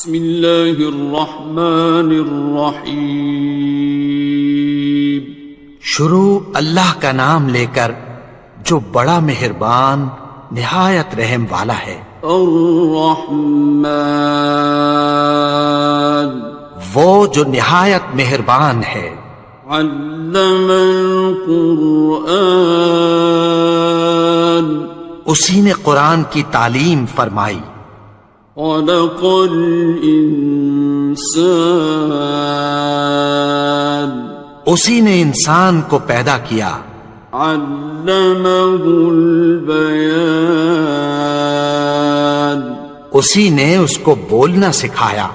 بسم اللہ الرحمن الرحیم. شروع اللہ کا نام لے کر جو بڑا مہربان نہایت رحم والا ہے. الرحمن وہ جو نہایت مہربان ہے. علم القرآن اسی نے قرآن کی تعلیم فرمائی. خلق الانسان اسی نے انسان کو پیدا کیا. علمہ البیان اسی نے اس کو بولنا سکھایا.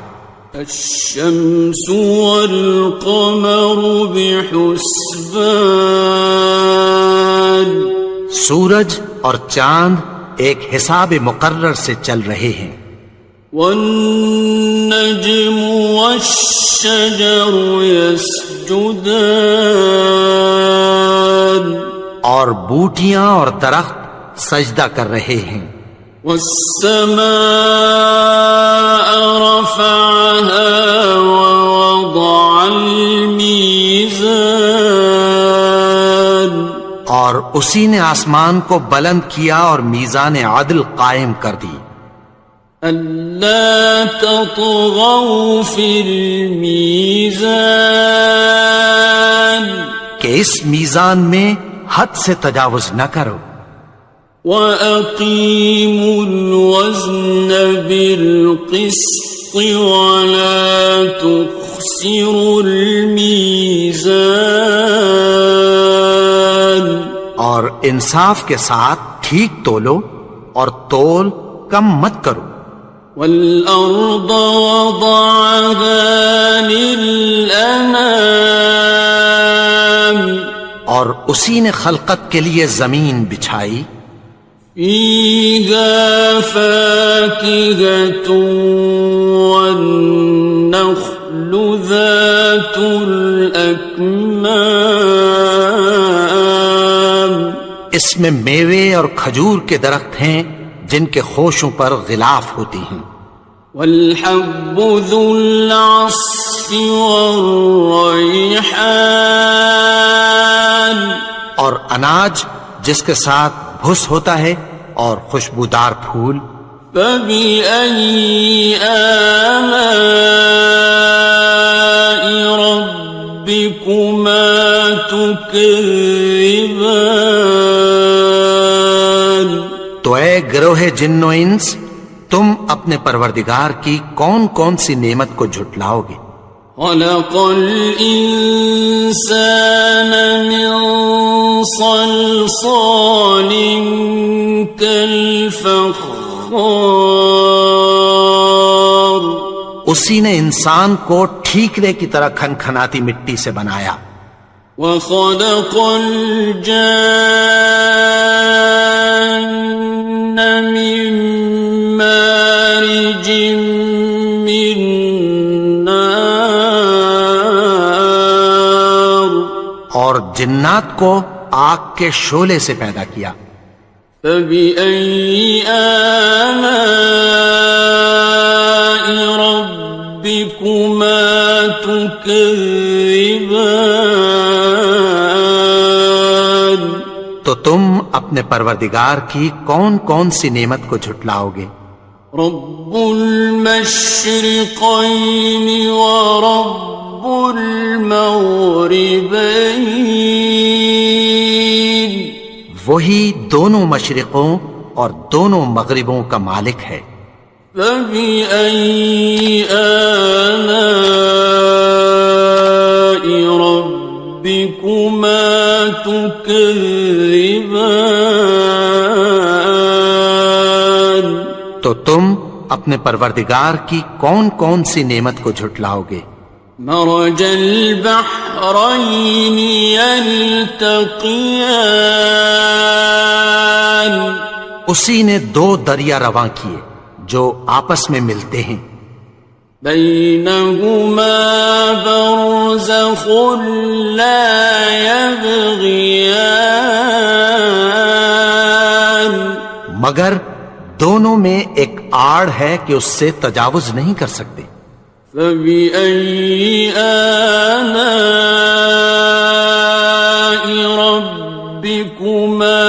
الشمس والقمر بحسبان سورج اور چاند ایک حساب مقرر سے چل رہے ہیں. والنجم والشجر يسجدان اور بوٹیاں اور درخت سجدہ کر رہے ہیں. والسماء رفعها ووضع الميزان اور اسی نے آسمان کو بلند کیا اور میزان عدل قائم کر دی. ألا تطغوا في الميزان کہ اس میزان میں حد سے تجاوز نہ کرو. وَأَقِيمُوا الْوَزْنَ بِالْقِسْطِ وَلَا تُخْسِرُوا الْمِيزَانَ اور انصاف کے ساتھ ٹھیک تولو اور تول کم مت کرو. وَالْأَرْضَ وَضَعَهَا لِلْأَنَامِ اور اسی نے خلقت کے لیے زمین بچھائی. فِيهَا فَاكِهَةٌ وَالنَّخْلُ ذَاتُ الْأَكْمَامِ اس میں میوے اور کھجور کے درخت ہیں جن کے خوشوں پر غلاف ہوتی ہیں. وَالْحَبُّ ذُو الْعَصْفِ وَالرَّيْحَانِ اور اناج جس کے ساتھ بھس ہوتا ہے اور خوشبودار پھول. فَبِأَيِّ آلَاءِ رَبِّكُمَا تُكَذِّبَانِ تو اے گروہ جن و انس تم اپنے پروردگار کی کون کون سی نعمت کو جھٹلاؤ گے. خَلَقَ الْإِنسَانَ مِنْ صَلْصَالٍ كَالْفَخَّارِ اسی نے انسان کو ٹھیکرے کی طرح کھنکھناتی مٹی سے بنایا. وَخَلَقَ الْجَانَّ مِن مَّارِجٍ مِّن نَّارٍ اور جنات کو آگ کے شعلے سے پیدا کیا. فَبِأَيِّ آلَاءِ رَبِّكُمَا تُكَذِّبَانِ تو تم اپنے پروردگار کی کون کون سی نعمت کو جھٹلاؤ گے. رب المشرقین ورب المغربین وہی دونوں مشرقوں اور دونوں مغربوں کا مالک ہے. فَبِأَيِّ آلَاءِ رَبِّكُمَا تُكَذِّبَانِ تو تم اپنے پروردگار کی کون کون سی نعمت کو جھٹلاؤ گے. مرج البحرین یلتقیان اسی نے دو دریا رواں کیے جو آپس میں ملتے ہیں. بینہما برزخ لا یبغیان مگر دونوں میں ایک آڑ ہے کہ اس سے تجاوز نہیں کر سکتے۔ فبأي آلاء ربكما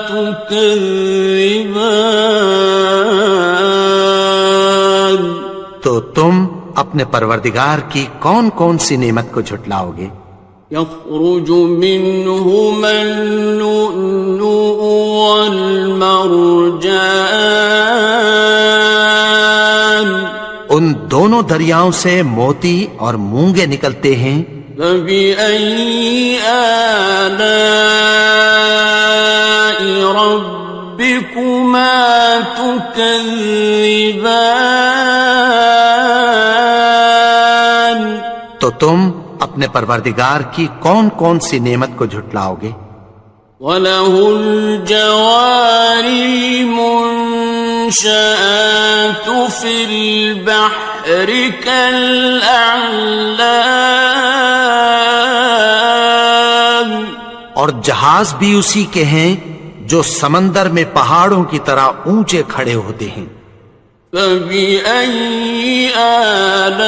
تكذبان؟ تو تم اپنے پروردگار کی کون کون سی نعمت کو جھٹلاؤ گے؟ يخرج منهما اللؤلؤ والمرجان، ان دونوں دریاؤں سے موتی اور مونگے نکلتے ہیں۔ فبأي آلاء ربكما تكذبان؟ تو تم اپنے پروردگار کی کون کون سی نعمت کو جھٹلاؤ گے؟ وَلَهُ الْجَوَارِ الْمُنشَآتُ فِي الْبَحْرِ كَالْأَعْلَامِ، اور جہاز بھی اسی کے ہیں جو سمندر میں پہاڑوں کی طرح اونچے کھڑے ہوتے ہیں۔ فَبِأَيِّ آلَاءِ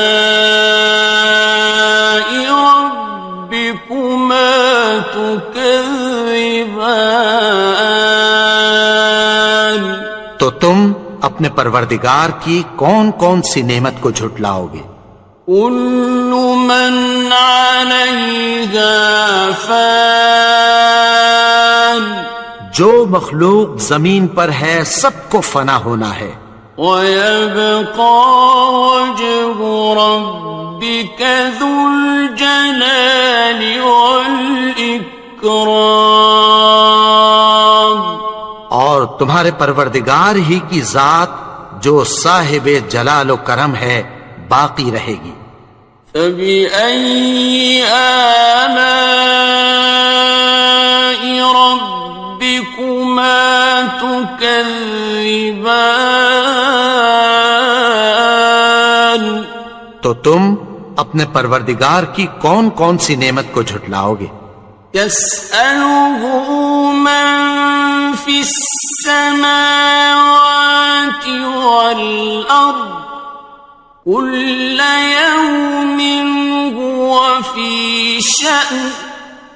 رَبِّكُمَا تُكَذِّبَانِ؟ تو تم اپنے پروردگار کی کون کون سی نعمت کو جھٹلاؤ گے؟ كُلُّ مَنْ عَلَيْهَا فَانٍ، جو مخلوق زمین پر ہے سب کو فنا ہونا ہے۔ وَيَبْقَى وَجْهُ رَبِّكَ ذُو الْجَلَالِ وَالْإِكْرَامِ، اور تمہارے پروردگار ہی کی ذات جو صاحب جلال و کرم ہے باقی رہے گی۔ فَبِأَيِّ آلَاءِ رَبِّكُمَا تُكَذِّبَانِ؟ تو تم اپنے پروردگار کی کون کون سی نعمت کو جھٹلاؤ گے؟ يَسْأَلُهُ مَن فِي السَّمَاوَاتِ وَالْأَرْضِ كُلَّ يَوْمٍ هُوَ فِي شَأْنٍ،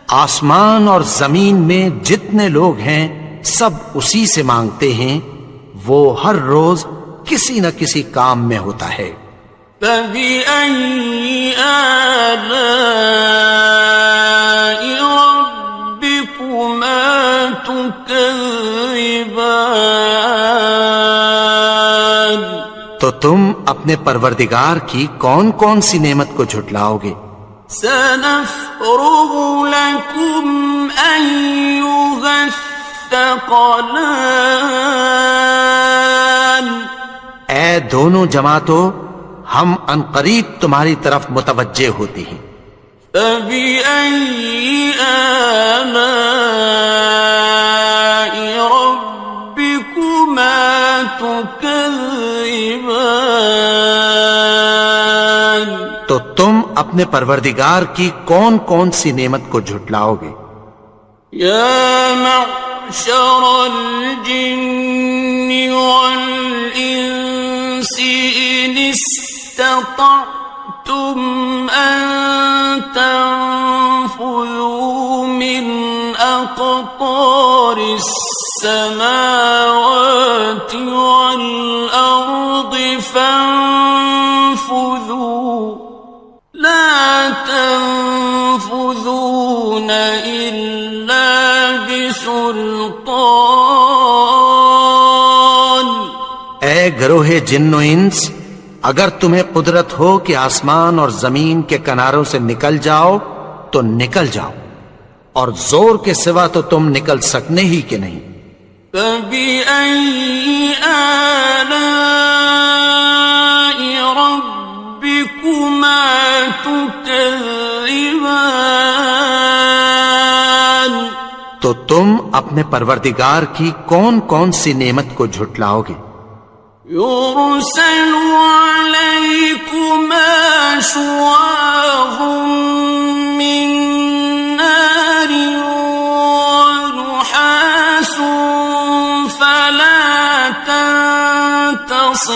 آسمان اور زمین میں جتنے لوگ ہیں سب اسی سے مانگتے ہیں، وہ ہر روز کسی نہ کسی کام میں ہوتا ہے۔ فَبِأَيِّ آلَاءِ رَبِّكُمَا تُكَذِّبَانِ؟ تو تم اپنے پروردگار کی کون کون سی نعمت کو جھٹلاؤ گے؟ سَنَفْرُغُ لَكُمْ أَيُّهَ الثَّقَلَانِ، اے دونوں جماعتوں، ہم عنقریب تمہاری طرف متوجہ ہوتے ہیں۔ فَبِأَيِّ آلَاءِ رَبِّكُمَا تُكَذِّبَانِ؟ تو تم اپنے پروردگار کی کون کون سی نعمت کو جھٹلاؤ گے؟ يَا مَعْشَرَ الْجِنِّ وَالْإِنسِ إِنِ اسْتَطَعْتُمْ أَن تَنفُذُوا مِنْ أَقْطَارِ السَّمَاوَاتِ وَالْأَرْضِ فَانفُذُوا لَا تَنفُذُونَ إِلَّا بِسُلْطَانٍ۔ اے گروہ جن و انس، اگر تمہیں قدرت ہو کہ آسمان اور زمین کے کناروں سے نکل جاؤ تو نکل جاؤ، اور زور کے سوا تو تم نکل سکنے ہی کہ نہیں۔ فَبِأَيِّ آلَاءِ رَبِّكُمَا تُكَذِّبَانِ؟ تو تم اپنے پروردگار کی کون کون سی نعمت کو جھٹلاؤ گے؟ يُرْسَلُ عَلَيْكُمَا شُوَاظٌ مِّن نَّارٍ وَنُحَاسٌ فَلَا تَنتَصِرَانِ؟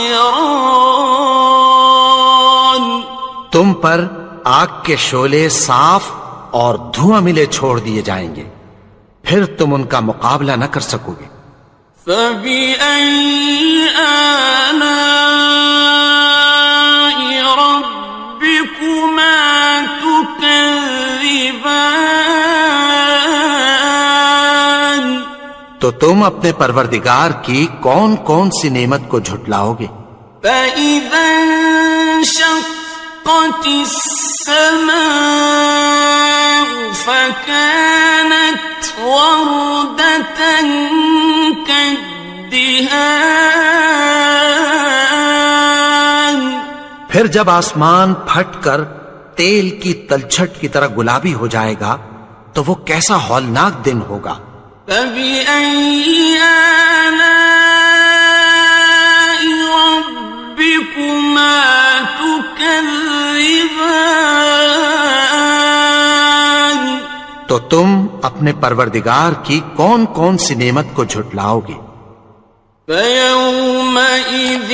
تم پر آگ کے شعلے صاف اور دھواں ملے چھوڑ دیے جائیں گے، پھر تم ان کا مقابلہ نہ کر سکو گے۔ فَبِأَيِّ آلَاءِ رَبِّكُمَا تُكَذِّبَانِ؟ تو تم اپنے پروردگار کی کون کون سی نعمت کو جھٹلاؤ گے؟ فَإِذَا انشَقَّتِ السَّمَاءُ فَكَانَتْ وَرْدَةً كَالدِّهَانِ، پھر جب آسمان پھٹ کر تیل کی تلچھٹ کی طرح گلابی ہو جائے گا تو وہ کیسا ہولناک دن ہوگا۔ فَبِأَيِّ آلَاءِ رَبِّكُمَا تُكَذِّبَانِ؟ تو تم اپنے پروردگار کی کون کون سی نعمت کو جھٹلاؤ گے؟ فَيَوْمَئِذٍ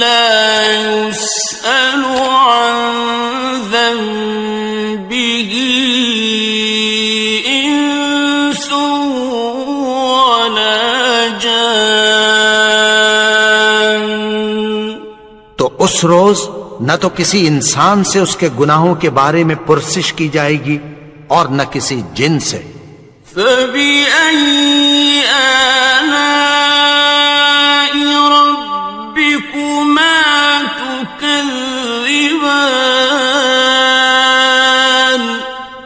لَا يُسْأَلُ عَنْ ذَنبِهِ إِنسٌ وَلَا جَانٌ۔ تو اس روز نہ تو کسی انسان سے اس کے گناہوں کے بارے میں پرسش کی جائے گی اور نہ کسی جن سے۔ فَبِأَيِّ آلَاءِ رَبِّكُمَا تُكَذِّبَانِ؟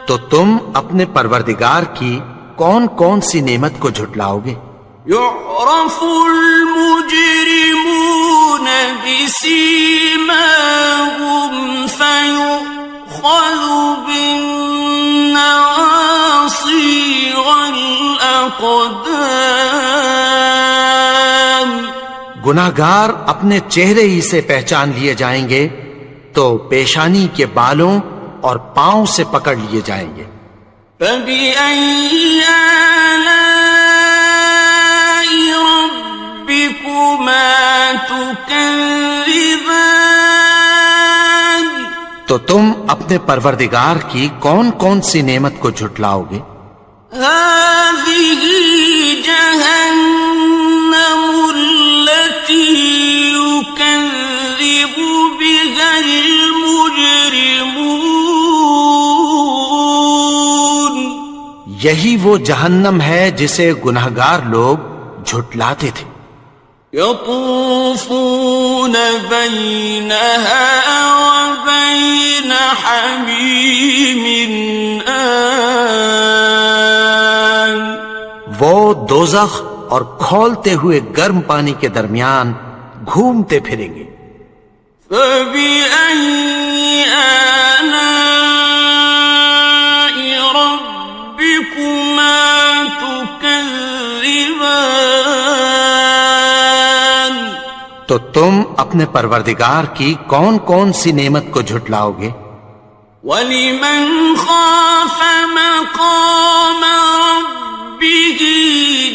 تو تم اپنے پروردگار کی کون کون سی نعمت کو جھٹلاؤ گے؟ يُعْرَفُ الْمُجْرِمُونَ بِسِيمَاهُمْ فَيُؤْخَذُ بِالنَّوَاصِي وَالْأَقْدَامِ۔ گناہگار اپنے چہرے ہی سے پہچان لیے جائیں گے تو پیشانی کے بالوں اور پاؤں سے پکڑ لیے جائیں گے۔ فَبِأَيِّ آلَاءِ رَبِّكُمَا تُكَذِّبَانِ؟ تو تم اپنے پروردگار کی کون کون سی نعمت کو جھٹلاؤ گے؟ هَٰذِهِ جَهَنَّمُ الَّتِي يُكَذِّبُ بِهَا الْمُجْرِمُونَ۔ یہی وہ جہنم ہے جسے گناہگار لوگ جھٹلاتے تھے۔ يَطُوفُونَ بَيْنَهَا وَبَيْنَ حَمِيمٍ آنٍ۔ وہ دوزخ اور کھولتے ہوئے گرم پانی کے درمیان گھومتے پھریں گے۔ فَبِأَيِّ آلَاءِ رَبِّكُمَا تُكَذِّبَانِ؟ تو تم اپنے پروردگار کی کون کون سی نعمت کو جھٹلاؤ گے؟ وَلِمَنْ خَافَ مَقَامَ رَبِّهِ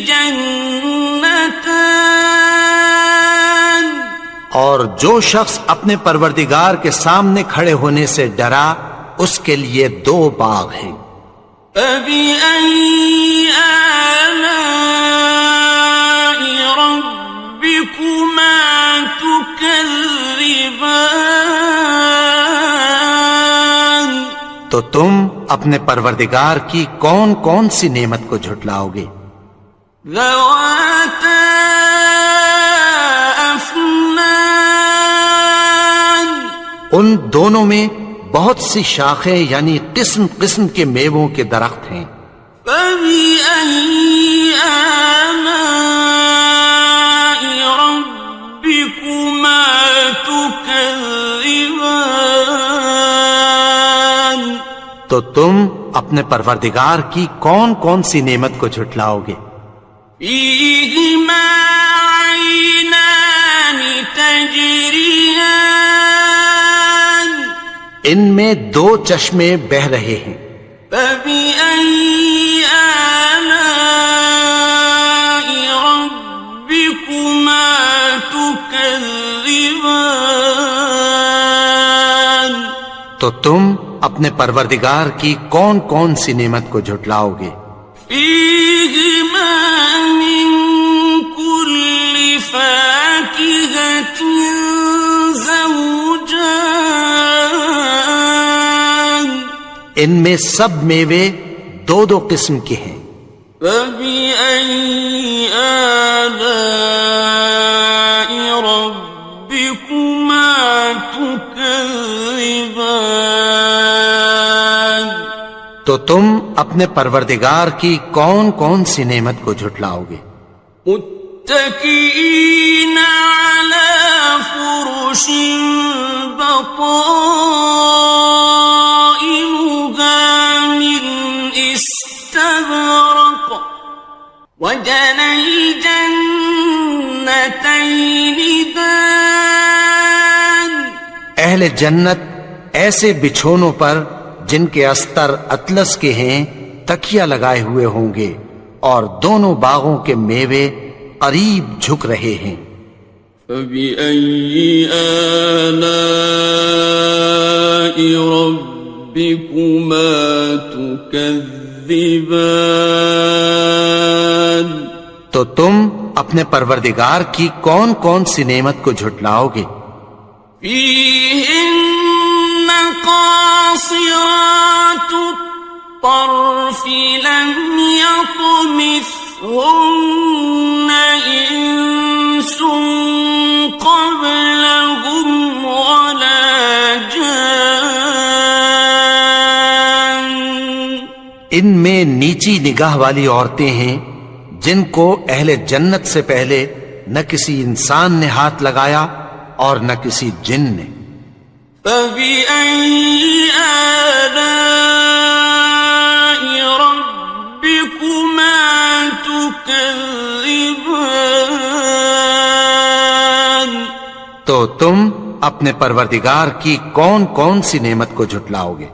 جَنَّتَانِ؟ اور جو شخص اپنے پروردگار کے سامنے کھڑے ہونے سے ڈرا اس کے لیے 2 باغ ہیں۔ فَبِأَيِّ آلَاءِ رَبِّكُمَا تُكَذِّبَانِ؟ تو تم اپنے پروردگار کی کون کون سی نعمت کو جھٹلاؤ گے؟ ذَوَاتَا أَفْنَانٍ؟ ان دونوں میں بہت سی شاخیں یعنی قسم قسم کے میووں کے درخت ہیں۔ فَبِأَيِّ آلَاءِ رَبِّكُمَا تُكَذِّبَانِ؟ تو تم اپنے پروردگار کی کون کون سی نعمت کو جھٹلاؤ گے؟ فِيهِمَا عَيْنَانِ تَجْرِيَانِ؟ ان میں 2 چشمے بہ رہے ہیں۔ فَبِأَيِّ آلَاءِ رَبِّكُمَا تُكَذِّبَانِ؟ تو تم اپنے پروردگار کی کون کون سی نعمت کو جھٹلاؤ گے؟ فیہما من کل فاکہۃ زوجان، ان میں سب میوے دو دو قسم کے ہیں۔ فبأي آلاء ربكما تكذبان، تو تم اپنے پروردگار کی کون کون سی نعمت کو جھٹلاؤ گے؟ متكئين على فرش بطائنها من استبرق، وجنى الجنتين دان، اہل جنت ایسے بچھونوں پر جن کے استر اطلس کے ہیں تکیہ لگائے ہوئے ہوں گے، اور دونوں باغوں کے میوے قریب جھک رہے ہیں۔ فبأي آلاء ربكما تكذبان، تو تم اپنے پروردگار کی کون کون سی نعمت کو جھٹلاؤ گے؟ فيهن قاصرات الطرف لم يطمثهن إنس قبلهم ولا جان، ان میں نیچی نگاہ والی عورتیں ہیں جن کو اہل جنت سے پہلے نہ کسی انسان نے ہاتھ لگایا اور نہ کسی جن نے۔ فبأي آلاء ربكما تكذبان، تو تم اپنے پروردگار کی کون کون سی نعمت کو جھٹلاؤ گے؟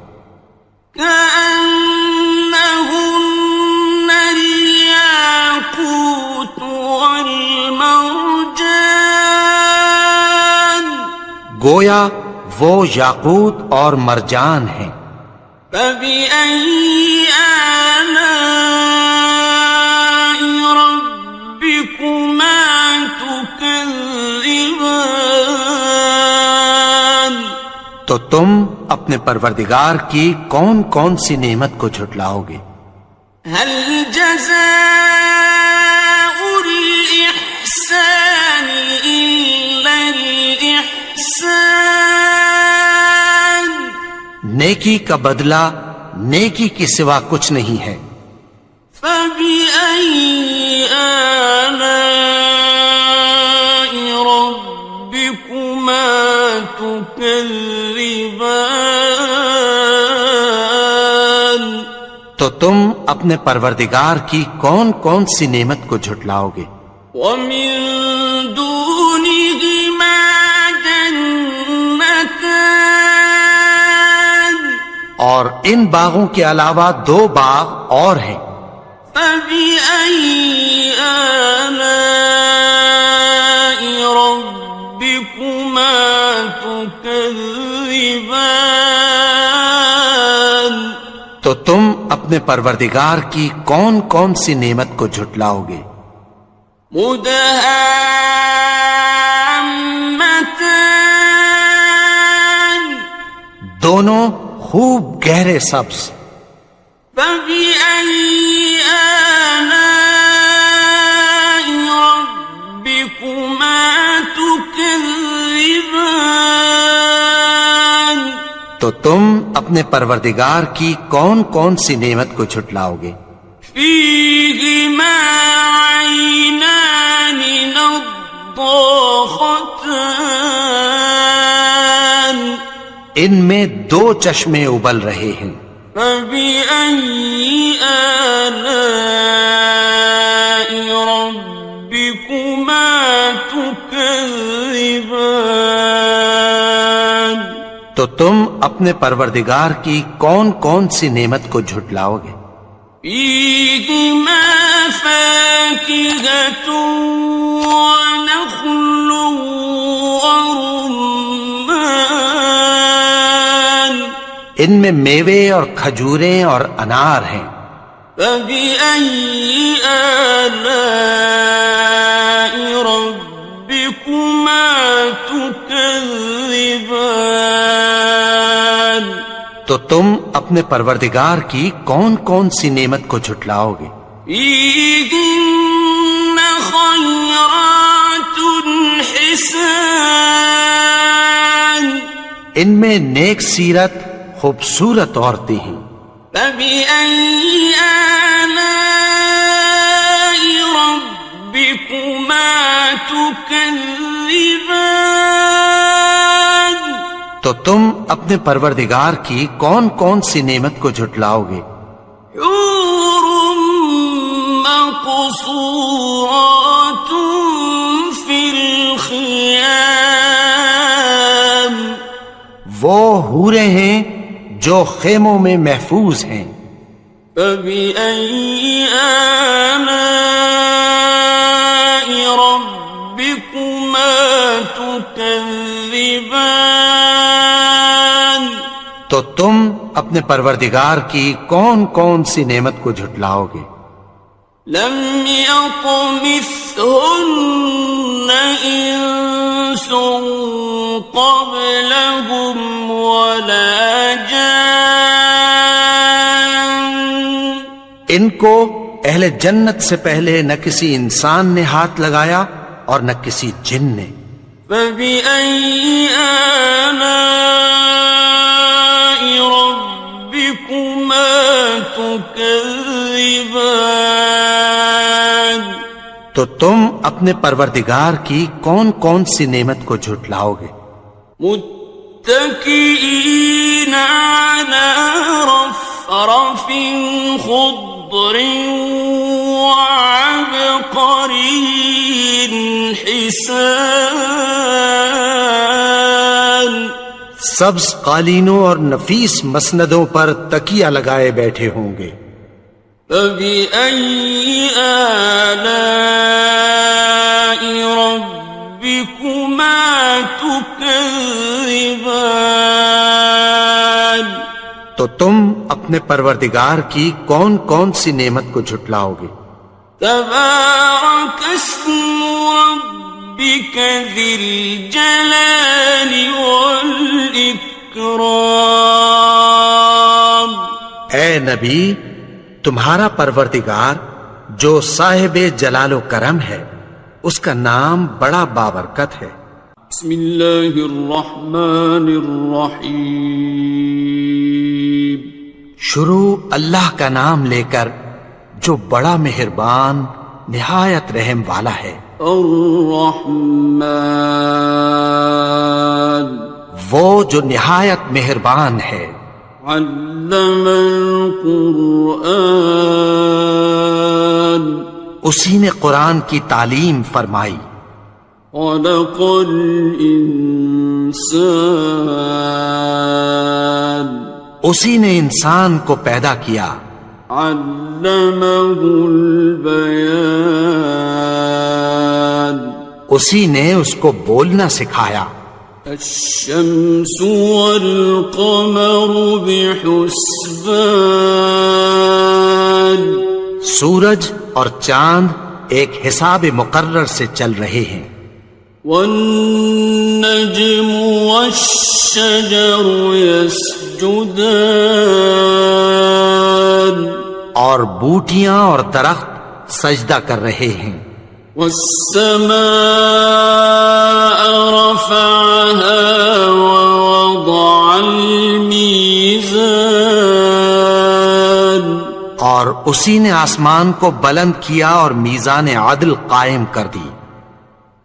كأنهن الياقوت والمرجان، گویا وہ یاقوت اور مرجان ہیں۔ فبأي آلاء ربكما تكذبان، تو تم اپنے پروردگار کی کون کون سی نعمت کو جھٹلاؤ گے؟ هل جزاء الإحسان إلا الإحسان، نیکی کا بدلہ نیکی کے سوا کچھ نہیں ہے۔ فبأي آلاء ربكما تكذبان، تو تم اپنے پروردگار کی کون کون سی نعمت کو جھٹلاؤ گے؟ ومن دونهما جنتان، اور ان باغوں کے علاوہ دو باغ اور ہیں۔ فبأي آلاء ربكما تكذبان، تو تم اپنے پروردگار کی کون کون سی نعمت کو جھٹلاؤ گے؟ مدهامتان، دونوں خوب گہرے سبز۔ فبأي آلاء ربكما تكذبان، تو تم اپنے پروردگار کی کون کون سی نعمت کو جھٹلاؤ گے؟ فيهما عينان نضاختان، ان میں دو چشمے ابل رہے ہیں۔ فبأي آلاء ربكما تكذبان، تو تم اپنے پروردگار کی کون کون سی نعمت کو جھٹلاؤ گے؟ فيهما فاكهة ونخل ورمان، ان میں میوے اور کھجوریں اور انار ہیں۔ فبأي آلاء ربكما تكذبان؟ تو تم اپنے پروردگار کی کون کون سی نعمت کو جھٹلاؤ گے؟ فيهن خيرات حسان، ان میں نیک سیرت خوبصورت عورتیں ہیں۔ فبأي آلاء ربكما تكذبان؟ تو تم اپنے پروردگار کی کون کون سی نعمت کو جھٹلاؤ گے؟ حور مقصورات في الخيام، وہ حوریں ہیں جو خیموں میں محفوظ ہیں۔ فبأي آلاء ربكما تكذبان؟ تو تم اپنے پروردگار کی کون کون سی نعمت کو جھٹلاؤ گے؟ لم يطمثهن إنس قبلهم ولا جان، ان کو اہل جنت سے پہلے نہ کسی انسان نے ہاتھ لگایا اور نہ کسی جن نے۔ فبأي آلاء ربكما تكذبان؟ تو تم اپنے پروردگار کی کون کون سی نعمت کو جھٹلاؤ گے؟ متكئين على رفرف خضر وعبقري حسان، سبز قالینوں اور نفیس مسندوں پر تکیہ لگائے بیٹھے ہوں گے۔ فبأي آلاء ربكما تكذبان؟ تو تم اپنے پروردگار کی کون کون سی نعمت کو جھٹلاؤ گے؟ تبارك اسم ربك ذي الجلال والإكرام۔ اے نبی، تمہارا پروردگار جو صاحب جلال و کرم ہے، اس کا نام بڑا بابرکت ہے۔ بسم اللہ الرحمن الرحیم، شروع اللہ کا نام لے کر جو بڑا مہربان نہایت رحم والا ہے۔ الرحمن، وہ جو نہایت مہربان ہے۔ علم القرآن، اسی نے قرآن کی تعلیم فرمائی۔ خلق الانسان، اسی نے انسان کو پیدا کیا۔ علمہ البیان، اسی نے اس کو بولنا سکھایا۔ الشمس والقمر بحسبان، سورج اور چاند ایک حساب مقرر سے چل رہے ہیں۔ والنجم والشجر يسجدان، اور بوٹیاں اور درخت سجدہ کر رہے ہیں۔ والسماء رفعها ووضع الميزان، اور اسی نے آسمان کو بلند کیا اور میزان عدل قائم کر دی۔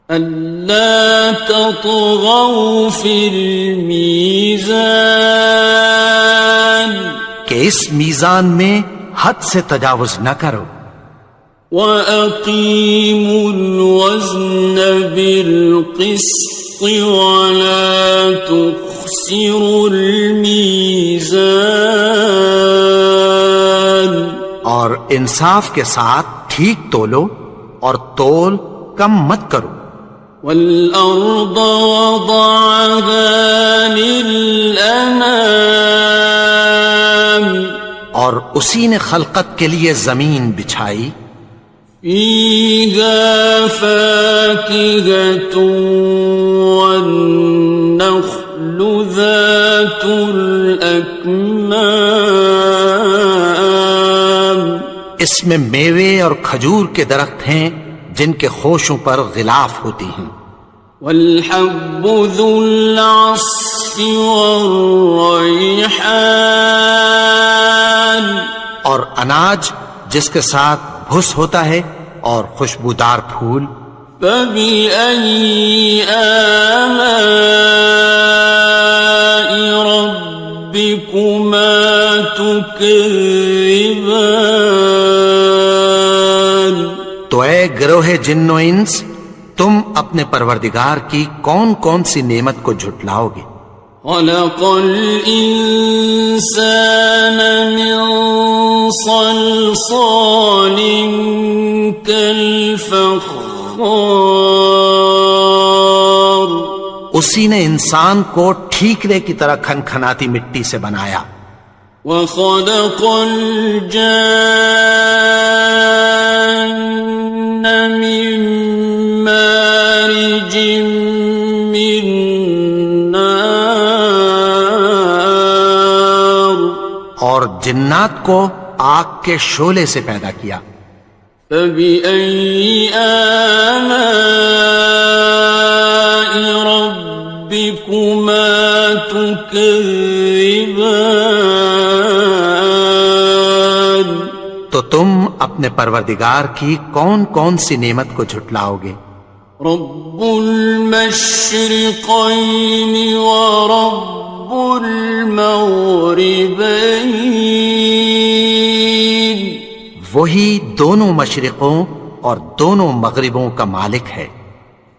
ألا تطغوا في الميزان، کہ اس میزان میں حد سے تجاوز نہ کرو۔ وَأَقِيمُوا الْوَزْنَ بِالْقِسْطِ وَلَا تُخْسِرُوا الْمِيزَانَ، اور انصاف کے ساتھ ٹھیک تولو اور تول کم مت کرو۔ وَالْأَرْضَ وَضَعَهَا لِلْأَنَامِ، اور اسی نے خلقت کے لیے زمین بچھائی، فيها فاكهة والنخل ذات الأكمام، اس میں میوے اور کھجور کے درخت ہیں جن کے خوشوں پر غلاف ہوتی ہیں، والحب ذو العصف والریحان، اور اناج جس کے ساتھ بھس ہوتا ہے اور خوشبودار پھول، فبأي آلاء ربكما تكذبان، تو اے گروہ جن و انس، تم اپنے پروردگار کی کون کون سی نعمت کو جھٹلاؤ گے؟ خلق الإنسان من صلصال كالفخار، اسی نے انسان کو ٹھیکرے کی طرح کھنکھناتی مٹی سے بنایا، وخلق الجان من مارج من نار، اور جنات کو آگ کے شعلے سے پیدا کیا، فبأي آلاء ربكما تكذبان، تو تم اپنے پروردگار کی کون کون سی نعمت کو جھٹلاؤ گے؟ رب المشرقين ورب المغربين، وہی دونوں مشرقوں اور دونوں مغربوں کا مالک ہے،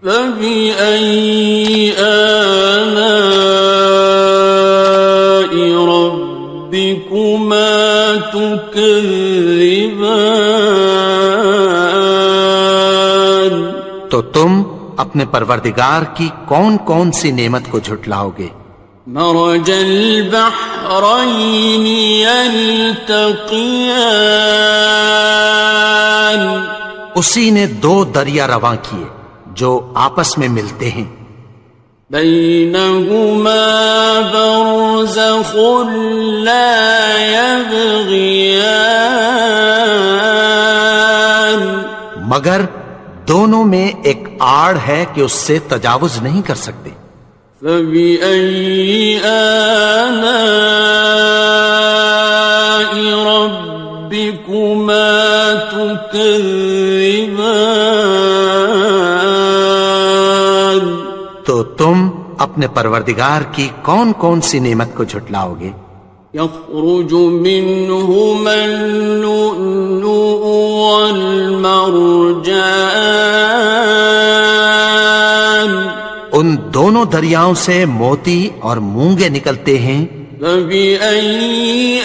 فبأي آلاء ربكما تكذبان، تو تم اپنے پروردگار کی کون کون سی نعمت کو جھٹلاؤ گے؟ مرج البحرين يلتقيان، اسی نے دو دریا رواں کیے جو آپس میں ملتے ہیں، بينهما برزخ لا يبغيان، مگر دونوں میں ایک آڑ ہے کہ اس سے تجاوز نہیں کر سکتے، فبأي آلاء ربكما تكذبان، تو تم اپنے پروردگار کی کون کون سی نعمت کو جھٹلاؤ گے؟ يخرج منهما اللؤلؤ والمرجان، ان دونوں دریاؤں سے موتی اور مونگے نکلتے ہیں، فبأي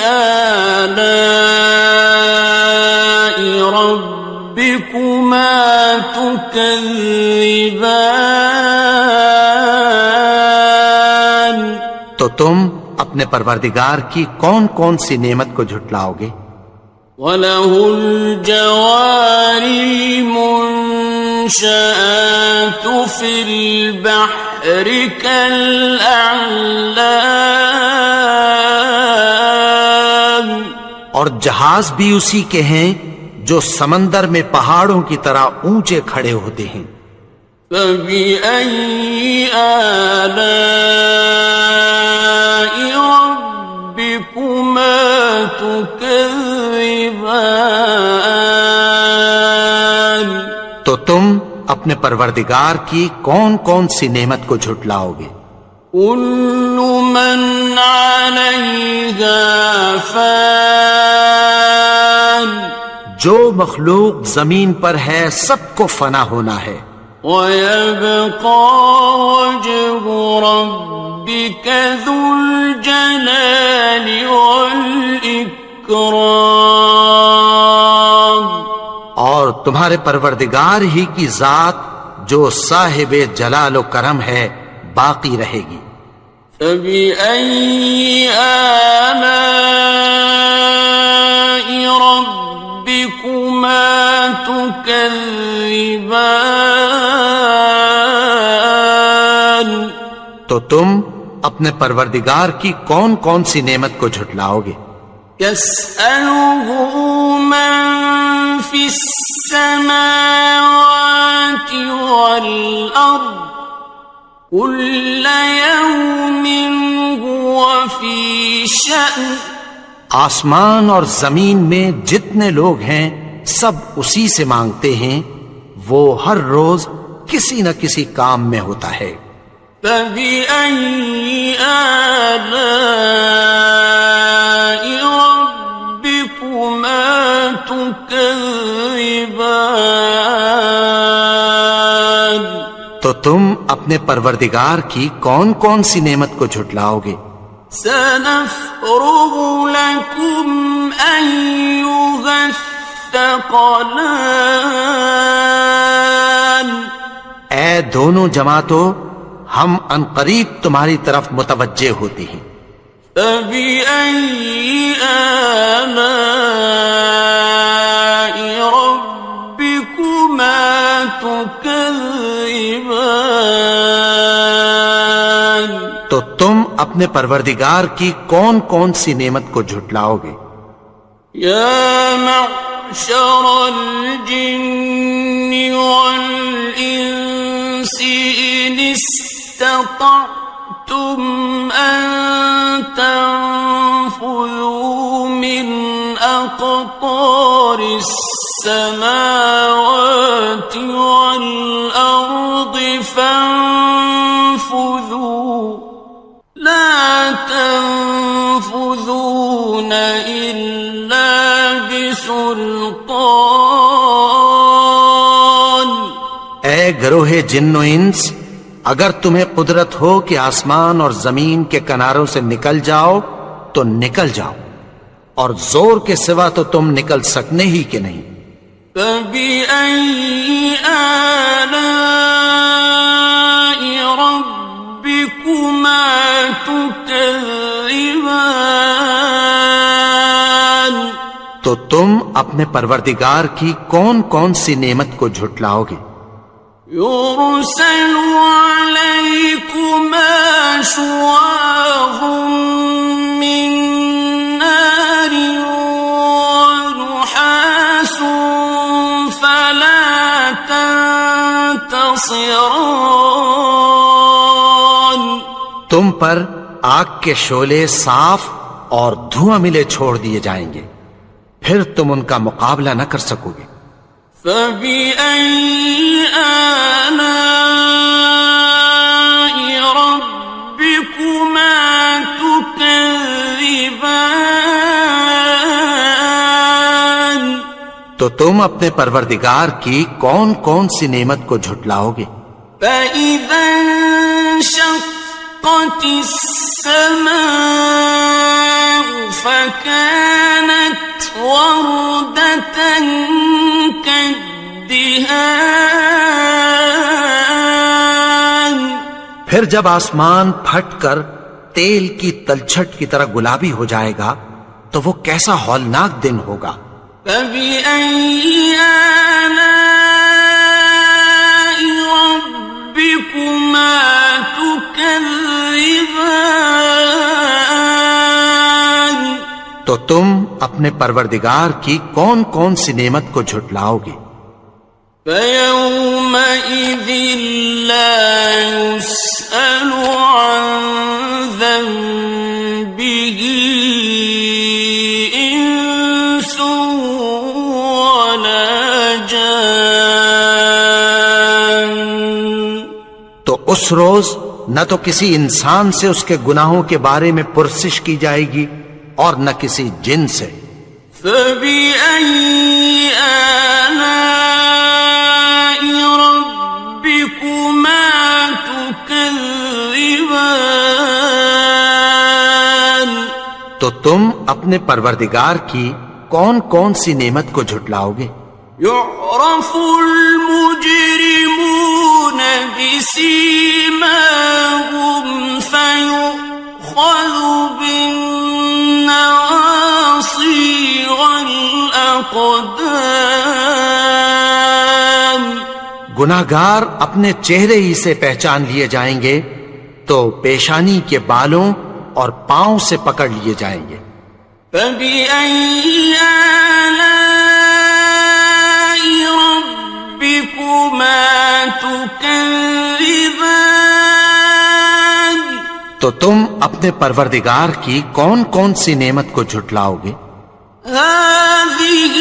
آلاء ربكما تكذبان، تو تم اپنے پروردگار کی کون کون سی نعمت کو جھٹلاؤ گے؟ وَلَهُ الْجَوَارِ الْمُنشَآتُ فِي الْبَحْرِ كَالْأَعْلَامِ، اور جہاز بھی اسی کے ہیں جو سمندر میں پہاڑوں کی طرح اونچے کھڑے ہوتے ہیں، فَبِأَيِّ آلَاءِ رَبِّكُمَا تُكَذِّبَانِ، تو تم اپنے پروردگار کی کون کون سی نعمت کو جھٹلاؤ گے؟ كُلُّ مَنْ عَلَيْهَا فَانٍ، جو مخلوق زمین پر ہے سب کو فنا ہونا ہے، وَيَبْقَى وَجْهُ رَبِّكَ ذُو الْجَلَالِ وَالْإِكْرَامِ، اور تمہارے پروردگار ہی کی ذات جو صاحب جلال و کرم ہے باقی رہے گی، فَبِأَيِّ آلَاءِ تكذبان تو تم اپنے پروردگار کی کون کون سی نعمت کو جھٹلاؤ گے؟ يسأله من في السماوات والأرض كل يوم هو في شأن آسمان اور زمین میں جتنے لوگ ہیں سب اسی سے مانگتے ہیں، وہ ہر روز کسی نہ کسی کام میں ہوتا ہے۔ فبأي آلاء ربكما تكذبان تو تم اپنے پروردگار کی کون کون سی نعمت کو جھٹلاؤ گے؟ سنفرغ لكم أيها الثقلان اے دونوں جماعتوں، ہم عنقریب تمہاری طرف متوجہ ہوتے ہیں۔ فبأي آلاء ربكما تكذبان تو تم اپنے پروردگار کی کون کون سی نعمت کو جھٹلاؤ گے؟ يا معشر الجن والإنس إن استطعتم أن تنفذوا من أقطار السماوات والأرض فانفذوا لا تنفذون إلا بسلطان اے گروہ جن و انس، اگر تمہیں قدرت ہو کہ آسمان اور زمین کے کناروں سے نکل جاؤ تو نکل جاؤ، اور زور کے سوا تو تم نکل سکنے ہی کہ نہیں۔ فبأي آلاء ربكما تكذبان تو تم اپنے پروردگار کی کون کون سی نعمت کو جھٹلاؤ گے؟ يرسل عليكما شواظ من نار ونحاس فلا تنتصران تم پر آگ کے شعلے صاف اور دھواں ملے چھوڑ دیے جائیں گے، پھر تم ان کا مقابلہ نہ کر سکو گے۔ فبأي آلاء ربكما تكذبان تو تم اپنے پروردگار کی کون کون سی نعمت کو جھٹلاؤ گے؟ فإذا انشقت السماء فكانت وردة كالدهان پھر جب آسمان پھٹ کر تیل کی تلچھٹ کی طرح گلابی ہو جائے گا تو وہ کیسا ہولناک دن ہوگا۔ فبأي آلاء ربكما تكذبان تو تم اپنے پروردگار کی کون کون سی نعمت کو جھٹلاؤ گے؟ فيومئذ لا يسأل عن ذنبه إنس ولا جان تو اس روز نہ تو کسی انسان سے اس کے گناہوں کے بارے میں پرسش کی جائے گی اور نہ کسی جن سے۔ فبأي آلاء ربكما تكذبان تو تم اپنے پروردگار کی کون کون سی نعمت کو جھٹلاؤ گے؟ يعرف المجرمون بسيماهم فيؤخذ بالنواصي والأقدام گناہگار اپنے چہرے ہی سے پہچان لیے جائیں گے تو پیشانی کے بالوں اور پاؤں سے پکڑ لیے جائیں گے۔ فَبِأَيِّ آلَاءِ رَبِّكُمَا تُكَذِّبَانِ؟ تو تم اپنے پروردگار کی کون کون سی نعمت کو جھٹلاؤ گے؟ هَٰذِهِ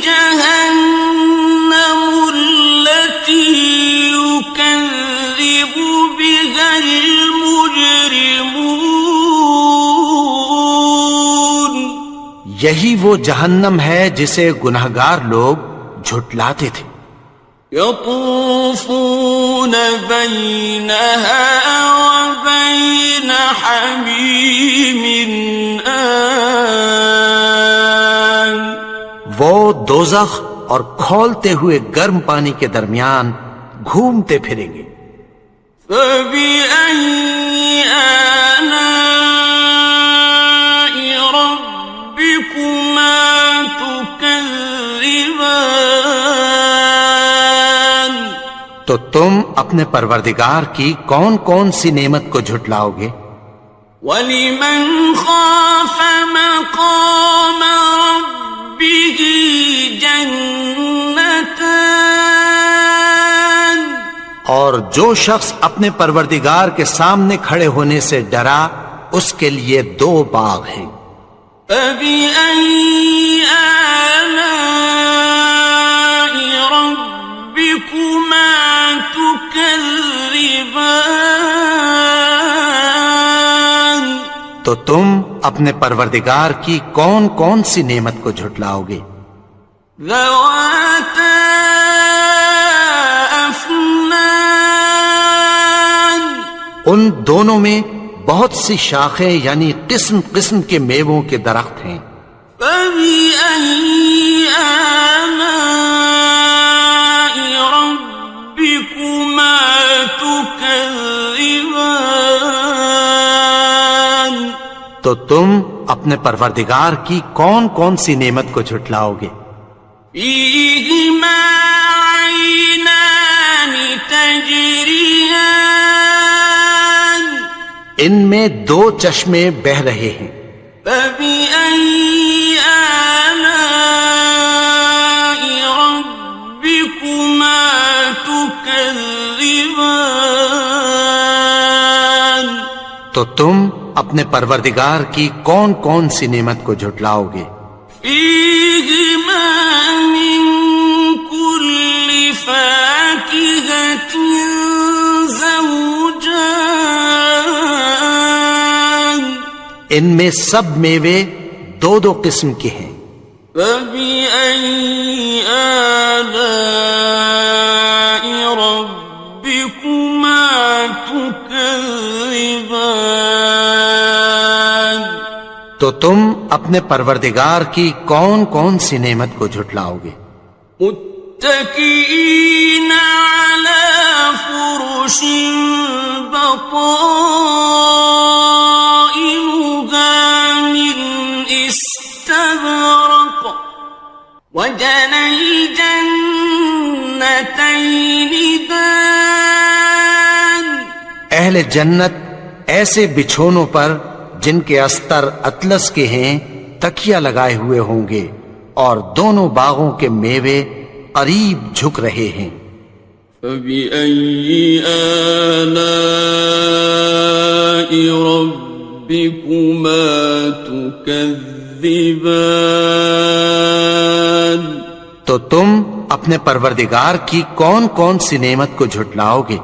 جَهَنَّمُ الَّتِي يُكَذِّبُ بِهَا الْمُجْرِمُونَ۔ یہی وہ جہنم ہے جسے گناہگار لوگ جھٹلاتے تھے۔ يطوفون بينها وبين حميم آن۔ وہ دوزخ اور کھولتے ہوئے گرم پانی کے درمیان گھومتے پھریں گے۔ فَبِأَيِّ آلَاءِ رَبِّكُمَا تُكَذِّبَانِ؟ تو تم اپنے پروردگار کی کون کون سی نعمت کو جھٹلاؤ گے؟ وَلِمَنْ خَافَ مَقَامَ رَبِّهِ جَنَّتَانِ؟ اور جو شخص اپنے پروردگار کے سامنے کھڑے ہونے سے ڈرا اس کے لیے 2 باغ ہیں۔ فَبِأَيِّ آلَاءِ رَبِّكُمَا تُكَذِّبَانِ؟ تو تم اپنے پروردگار کی کون کون سی نعمت کو جھٹلاؤ گے؟ ذَوَاتَا أَفْنَانٍ؟ ان دونوں میں بہت سی شاخیں یعنی قسم قسم کے میووں کے درخت ہیں۔ فَبِأَيِّ آلَاءِ رَبِّكُمَا تُكَذِّبَانِ؟ تو تم اپنے پروردگار کی کون کون سی نعمت کو جھٹلاؤ گے؟ فِيهِمَا عَيْنَانِ تَجْرِيَانِ؟ ان میں 2 چشمے بہ رہے ہیں۔ فَبِأَيِّ آلَاءِ رَبِّكُمَا تُكَذِّبَانِ؟ تو تم اپنے پروردگار کی کون کون سی نعمت کو جھٹلاؤ گے؟ فِيهِمَا مِن كُلِّ فَاكِهَةٍ زَوْجَانِ؟ ان میں سب میوے 2 قسم کے ہیں۔ فَبِأَيِّ آلَاءِ رَبِّكُمَا تُكَذِّبَانِ؟ تو تم اپنے پروردگار کی کون کون سی نعمت کو جھٹلاؤ گے؟ متكئين على فرش بطائنها من استبرق وجنى الجنتين دان۔ اہل جنت ایسے بچھونوں پر جن کے استر اطلس کے ہیں تکیہ لگائے ہوئے ہوں گے اور دونوں باغوں کے میوے قریب جھک رہے ہیں۔ فَبِأَيِّ آلَاءِ رَبِّكُمَا تُكَذِّبَانِ؟ تو تم اپنے پروردگار کی کون کون سی نعمت کو جھٹلاؤ گے؟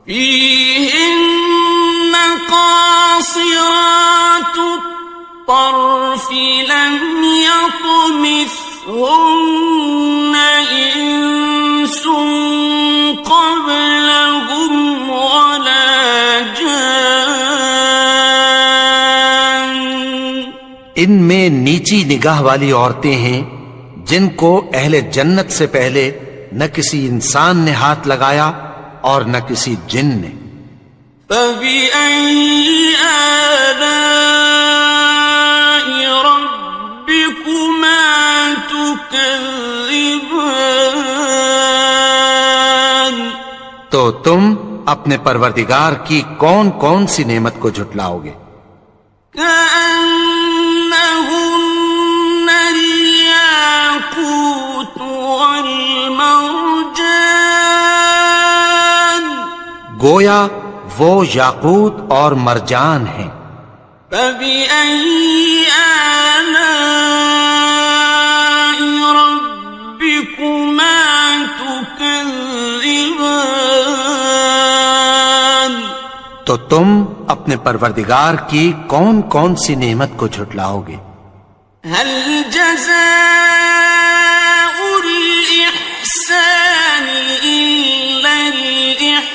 فِيهِنَّ قَاصِرَاتُ الطَّرْفِ لَمْ يَطْمِثْهُنَّ إِنسٌ قَبْلَهُمْ وَلَا جَانٌّ۔ ان میں نیچی نگاہ والی عورتیں ہیں جن کو اہل جنت سے پہلے نہ کسی انسان نے ہاتھ لگایا اور نہ کسی جن نے۔ فَبِأَيِّ آلَاءِ رَبِّكُمَا تُكَذِّبَانِ؟ تو تم اپنے پروردگار کی کون کون سی نعمت کو جھٹلاؤ گے؟ كأنهن الياقوت والمرجان گویا وہ یاقوت اور مرجان ہیں۔ فبأي آلاء ربكما تكذبان تو تم اپنے پروردگار کی کون کون سی نعمت کو جھٹلاؤ گے؟ هل جزاء الإحسان إلا الإحسان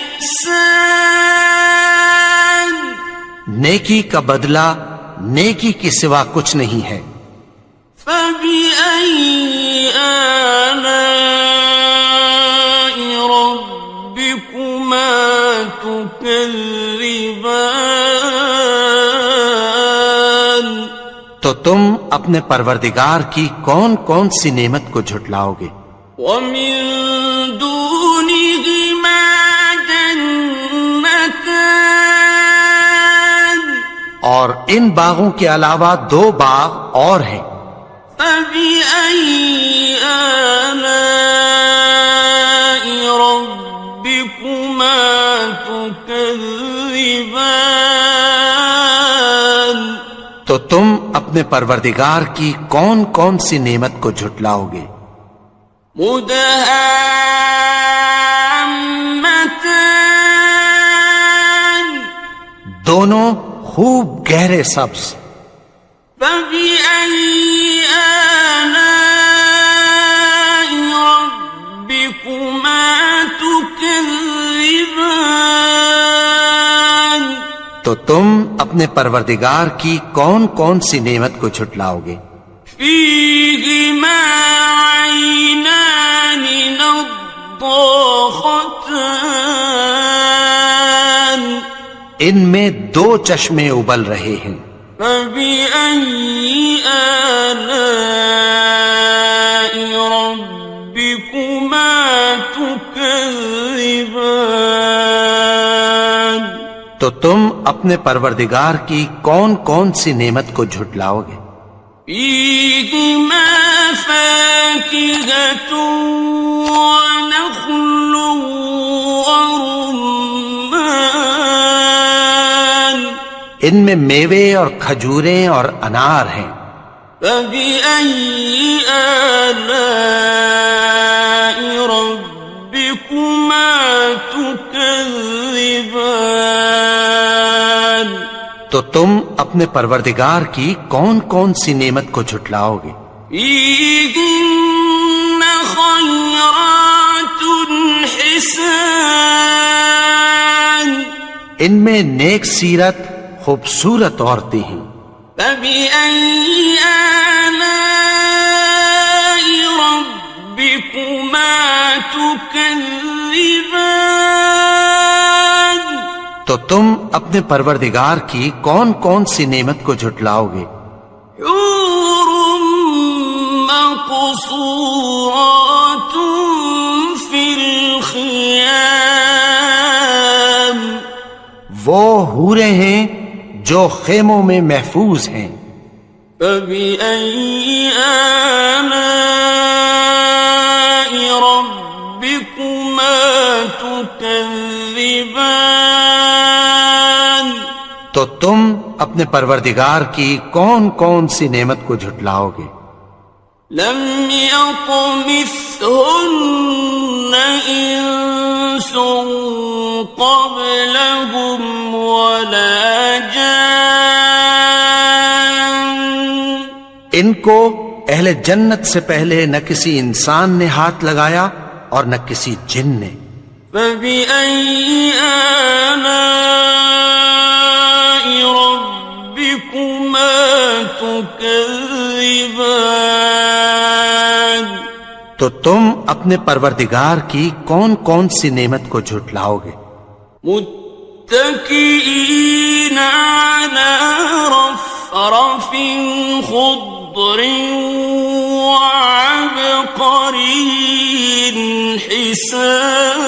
نیکی کا بدلہ نیکی کے سوا کچھ نہیں ہے۔ فبأي آلاء ربكما تكذبان تو تم اپنے پروردگار کی کون کون سی نعمت کو جھٹلاؤ گے؟ ومن دونهما جنتان اور ان باغوں کے علاوہ دو باغ اور ہیں۔ فبأي آلاء ربكما تكذبان تو تم اپنے پروردگار کی کون کون سی نعمت کو جھٹلاؤ گے؟ مدهامتان دونوں خوب گہرے سبز۔ فبأي آلاء ربكما تكذبان تو تم اپنے پروردگار کی کون کون سی نعمت کو جھٹلاؤ گے؟ فيهما عينان نضاختان ان میں دو چشمے ابل رہے ہیں۔ فبأي آلاء ربكما تكذبان تو تم اپنے پروردگار کی کون کون سی نعمت کو جھٹلاؤ گے؟ فيهما فاكهة ونخل ورمان ان میں میوے اور کھجوریں اور انار ہیں۔ فبأي آلاء ربكما تكذبان تو تم اپنے پروردگار کی کون کون سی نعمت کو جھٹلاؤ گے؟ فيهن خيرات حسان ان میں نیک سیرت خوبصورت عورتیں ہیں۔ فبأي آلاء ربكما تكذبان تو تم اپنے پروردگار کی کون کون سی نعمت کو جھٹلاؤ گے؟ حور مقصورات في الخيام وہ حوریں ہیں جو خیموں میں محفوظ ہیں۔ فبأي آلاء ربكما تكذبان تو تم اپنے پروردگار کی کون کون سی نعمت کو جھٹلاؤ گے؟ لم يطمثهن إنس قبلهم ولا جان ان کو اہل جنت سے پہلے نہ کسی انسان نے ہاتھ لگایا اور نہ کسی جن نے۔ فبأي آلاء ربكما تكذبان تو تم اپنے پروردگار کی کون کون سی نعمت کو جھٹلاؤ گے؟ متكئين على رفرف خضر وعبقري حسان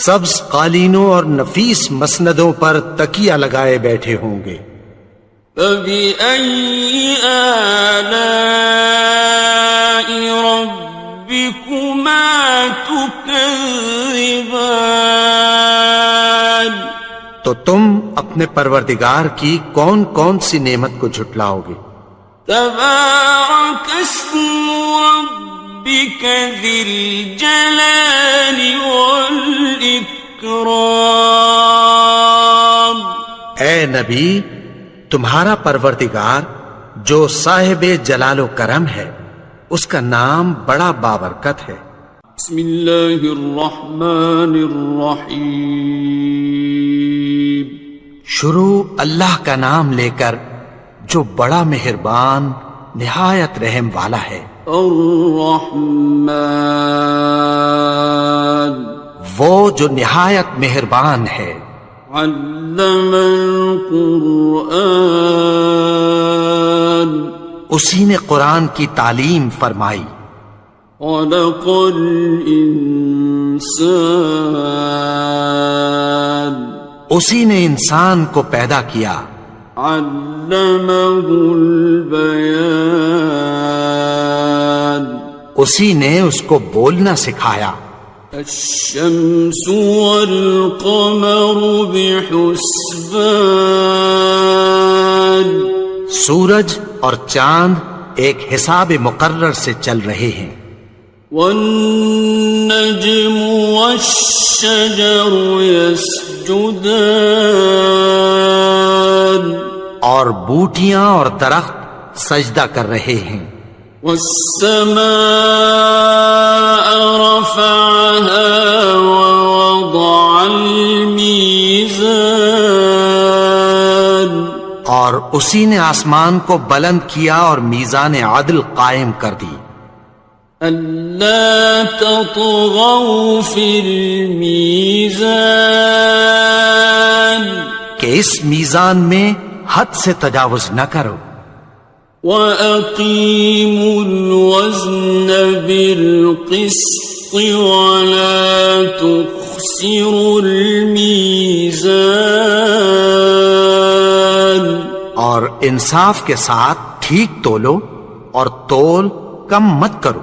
سبز قالینوں اور نفیس مسندوں پر تکیہ لگائے بیٹھے ہوں گے. فَبِأَيِّ آلَاءِ رَبِّكُمَا تُكَذِّبَانِ تو تم اپنے پروردگار کی کون کون سی نعمت کو جھٹلاؤ گے؟ تبارك اسم ربك ذي الجلال والإكرام. اے نبی، تمہارا پروردگار جو صاحب جلال و کرم ہے، اس کا نام بڑا بابرکت ہے. بسم اللہ الرحمن الرحیم. شروع اللہ کا نام لے کر جو بڑا مہربان نہایت رحم والا ہے. الرحمن وہ جو نہایت مہربان ہے. علم القرآن اسی نے قرآن کی تعلیم فرمائی. خلق الانسان اسی نے انسان کو پیدا کیا. علمہ البیان اسی نے اس کو بولنا سکھایا. الشمس والقمر بحسبان سورج اور چاند ایک حساب مقرر سے چل رہے ہیں. والنجم والشجر يسجدان اور بوٹیاں اور درخت سجدہ کر رہے ہیں. والسماء رفعها ووضع الميزان اور اسی نے آسمان کو بلند کیا اور میزان عدل قائم کر دی. ألا تطغوا في الميزان کہ اس میزان میں حد سے تجاوز نہ کرو. وَأَقِيمُوا الْوَزْنَ بِالْقِسْطِ وَلَا تُخْسِرُوا الْمِيزَانَ اور انصاف کے ساتھ ٹھیک تولو اور تول کم مت کرو.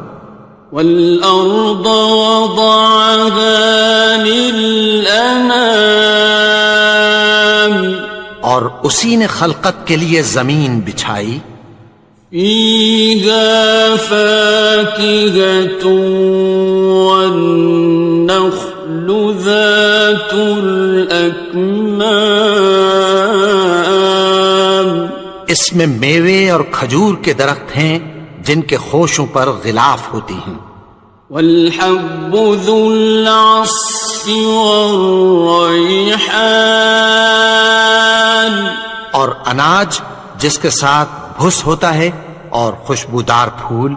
وَالْأَرْضَ وَضَعَهَا لِلْأَنَامِ اور اسی نے خلقت کے لیے زمین بچھائی. فِيهَا فَاكِهَةٌ وَالنَّخْلُ ذَاتُ الْأَكْمَامِ اس میں میوے اور کھجور کے درخت ہیں جن کے خوشوں پر غلاف ہوتی ہیں. وَالْحَبُّ ذُو الْعَصْفِ وَالرَّيْحَانِ اور اناج جس کے ساتھ بھس ہوتا ہے اور خوشبودار پھول.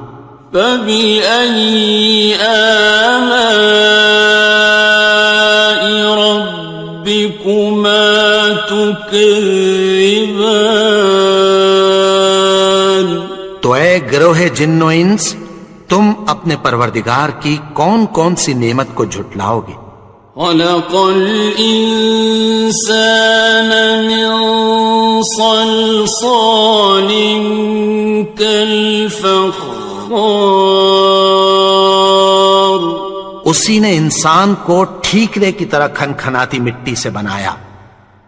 فَبِأَيِّ آلَاءِ رَبِّكُمَا تُكَذِّبَانِ تو اے گروہ جن و انس، تم اپنے پروردگار کی کون کون سی نعمت کو جھٹلاؤ گے؟ خلق الإنسان من صلصال كالفخار اسی نے انسان کو ٹھیکرے کی طرح کھنکھناتی مٹی سے بنایا.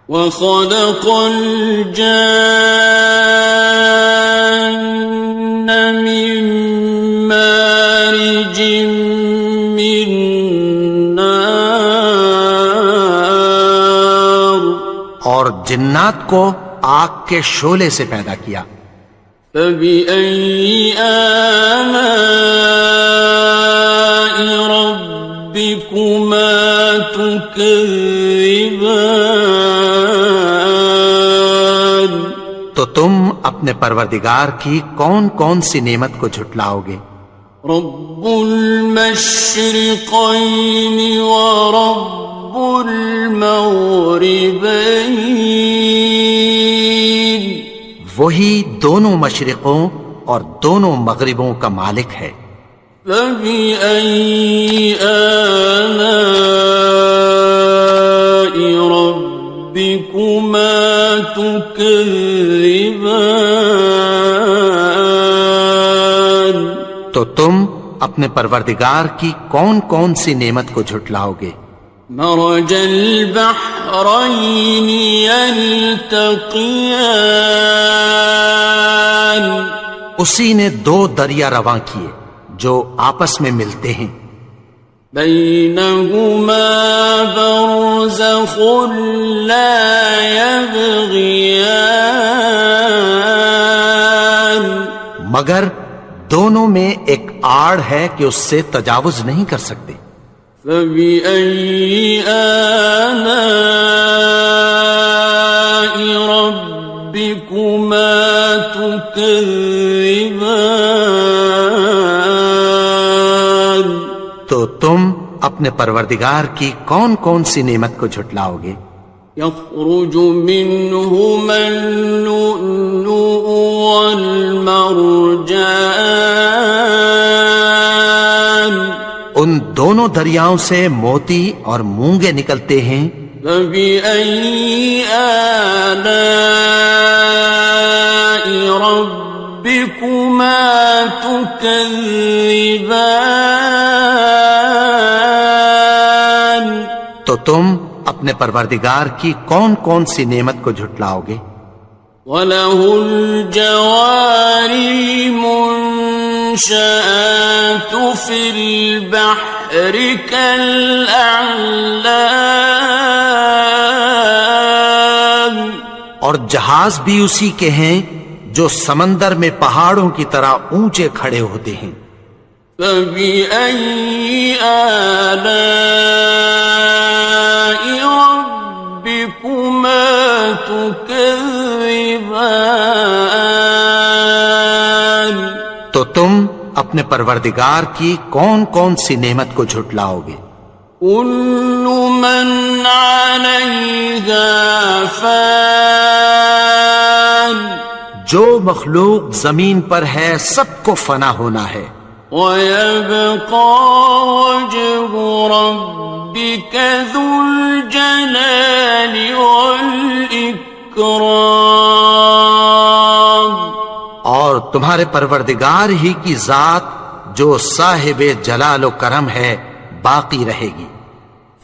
وخلق الجان من مارج من نار اور جنات کو آگ کے شعلے سے پیدا کیا. فبأي آلاء ربكما تكذبان تو تم اپنے پروردگار کی کون کون سی نعمت کو جھٹلاؤ گے؟ رب المشرقين ورب المغربين وہی دونوں مشرقوں اور دونوں مغربوں کا مالک ہے. فبأي آلاء ربكما تكذبان؟ تو تم اپنے پروردگار کی کون کون سی نعمت کو جھٹلاؤ گے؟ مرج البحرين يلتقيان، اسی نے دو دریا رواں کیے جو آپس میں ملتے ہیں، بينهما برزخ لا يبغيان، مگر دونوں میں ایک آڑ ہے کہ اس سے تجاوز نہیں کر سکتے۔ فبأي آلاء ربكما تكذبان؟ تو تم اپنے پروردگار کی کون کون سی نعمت کو جھٹلاؤ گے؟ يخرج منهما اللؤلؤ والمرجان، ان دونوں دریاؤں سے موتی اور مونگے نکلتے ہیں۔ فبأي آلاء ربكما تكذبان؟ تو تم اپنے پروردگار کی کون کون سی نعمت کو جھٹلاؤ گے؟ وَلَهُ الْجَوَارِ الْمُنشَآتُ فِي الْبَحْرِ كَالْأَعْلَامِ، اور جہاز بھی اسی کے ہیں جو سمندر میں پہاڑوں کی طرح اونچے کھڑے ہوتے ہیں۔ فبأي آلاء ربكما تكذبان؟ تو تم اپنے پروردگار کی کون کون سی نعمت کو جھٹلاؤ گے؟ كل من عليها فان، جو مخلوق زمین پر ہے سب کو فنا ہونا ہے، ويبقى وجه ربك ذو الجلال والإكرام، اور تمہارے پروردگار ہی کی ذات جو صاحب جلال و کرم ہے باقی رہے گی۔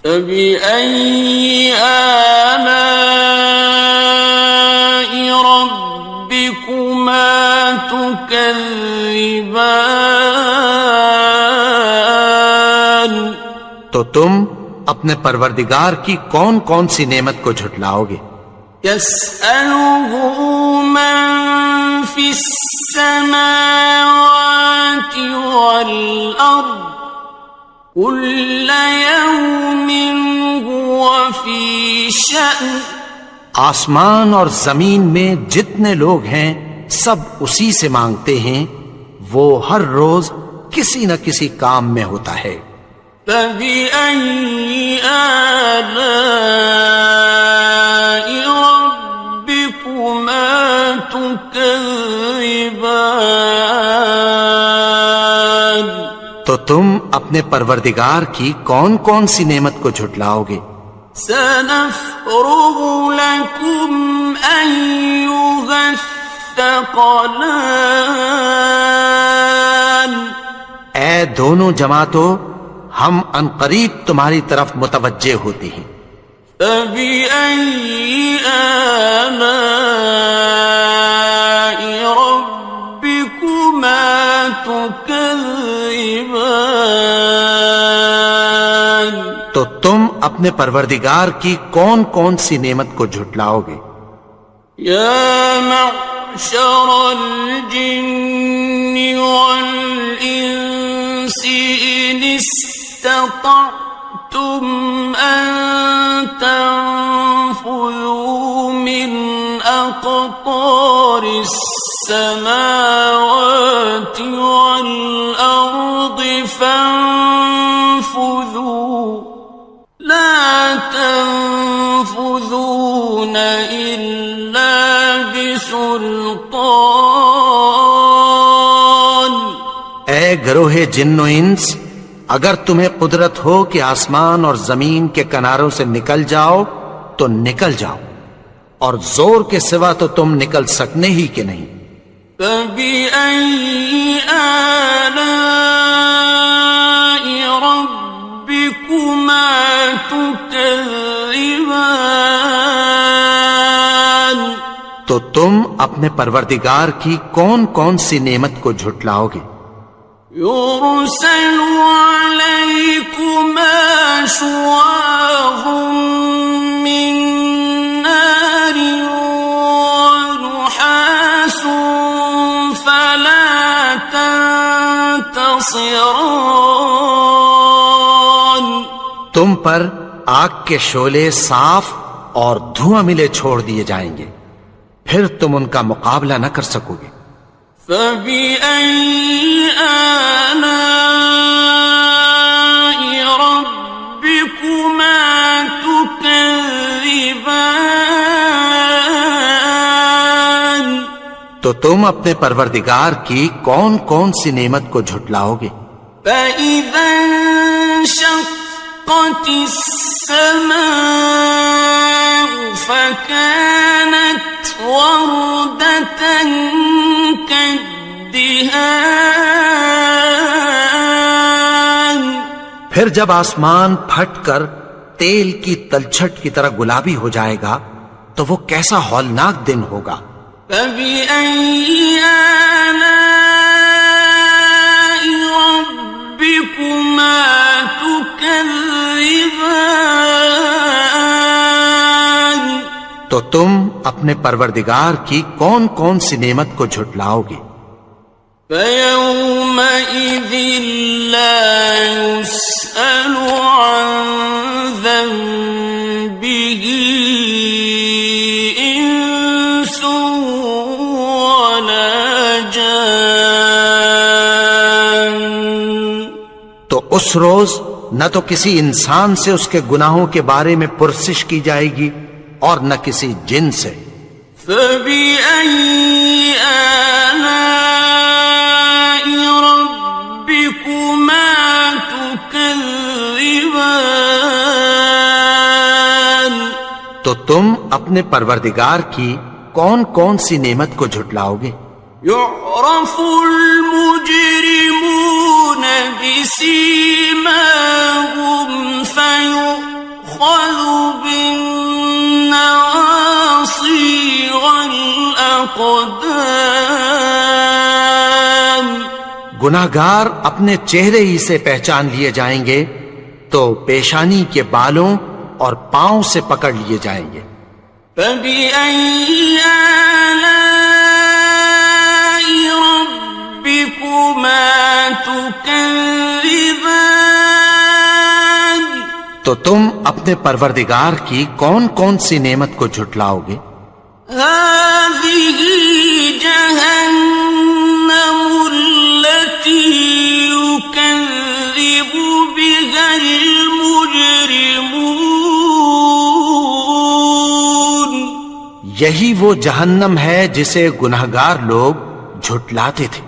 فبأي آلاء ربكما تكذبان؟ تو تم اپنے پروردگار کی کون کون سی نعمت کو جھٹلاؤ گے؟ يسأله من في السماوات والأرض كل يوم هو في شأن، آسمان اور زمین میں جتنے لوگ ہیں سب اسی سے مانگتے ہیں، وہ ہر روز کسی نہ کسی کام میں ہوتا ہے۔ فبأي آلاء ربكما تكذبان؟ تو تم اپنے پروردگار کی کون کون سی نعمت کو جھٹلاؤ گے؟ سنفرغ لكم أيها الثقلان، اے دونوں جماعتوں، ہم عنقریب تمہاری طرف متوجہ ہوتے ہیں۔ فبأي آلاء ربكما تكذبان؟ تو تم اپنے پروردگار کی کون کون سی نعمت کو جھٹلاؤ گے؟ يا معشر الجن والإنس إن استطعتم أن تنفذوا من أقطار السماوات والأرض فانفذوا، لا تنفذون إلا بسلطان۔ اے گروہ جن و انس، اگر تمہیں قدرت ہو کہ آسمان اور زمین کے کناروں سے نکل جاؤ تو نکل جاؤ، اور زور کے سوا تو تم نکل سکنے ہی کہ نہیں۔ فَبِأَيِّ آلَاءِ رَبِّكُمَا تُكَذِّبَانِ، تو تم اپنے پروردگار کی کون کون سی نعمت کو جھٹلاؤ گے؟ يُرْسَلُ عَلَيْكُمَا شُوَاظٌ مِّن نَّارٍ وَنُحَاسٌ فَلَا تَنتَصِرَانِ، تم پر آگ کے شعلے صاف اور دھواں ملے چھوڑ دیے جائیں گے، پھر تم ان کا مقابلہ نہ کر سکو گے۔ فَبِأَيِّ آلَاءِ رَبِّكُمَا تُكَذِّبَانِ، تو تم اپنے پروردگار کی کون کون سی نعمت کو جھٹلاؤ گے؟ فَإِذَا انشَقَّتِ السَّمَاءُ فَكَانَتْ وَرْدَةً كَالدِّهَانِ، پھر جب آسمان پھٹ کر تیل کی تلچھٹ کی طرح گلابی ہو جائے گا تو وہ کیسا ہولناک دن ہوگا۔ فَبِأَيِّ آلَاءِ رَبِّكُمَا تُكَذِّبَانِ، تو تم اپنے پروردگار کی کون کون سی نعمت کو جھٹلاؤ گے؟ فَيَوْمَئِذٍ لَا يُسْأَلُ عَن ذَنبِهِ إِنسٌ وَلَا جَانٌ، تو اس روز نہ تو کسی انسان سے اس کے گناہوں کے بارے میں پرسش کی جائے گی اور نہ کسی جن سے۔ فَبِأَيِّ آلَاءِ رَبِّكُمَا تُكَذِّبَانِ، تو تم اپنے پروردگار کی کون کون سی نعمت کو جھٹلاؤ گے؟ يُعْرَفُ الْمُجْرِمُونَ بِسِيمَاهُمْ فَيُؤْخَذُ بِالنَّوَاصِي وَالْأَقْدَامِ، گناہگار اپنے چہرے ہی سے پہچان لیے جائیں گے تو پیشانی کے بالوں اور پاؤں سے پکڑ لیے جائیں گے۔ فَبِأَيِّ آلَاءِ رَبِّكُمَا تُكَذِّبَانِ، تو تم اپنے پروردگار کی کون کون سی نعمت کو جھٹلاؤ گے؟ هَٰذِهِ جَهَنَّمُ الَّتِي يُكَذِّبُ بِهَا الْمُجْرِمُونَ، یہی وہ جہنم ہے جسے گناہگار لوگ جھٹلاتے تھے۔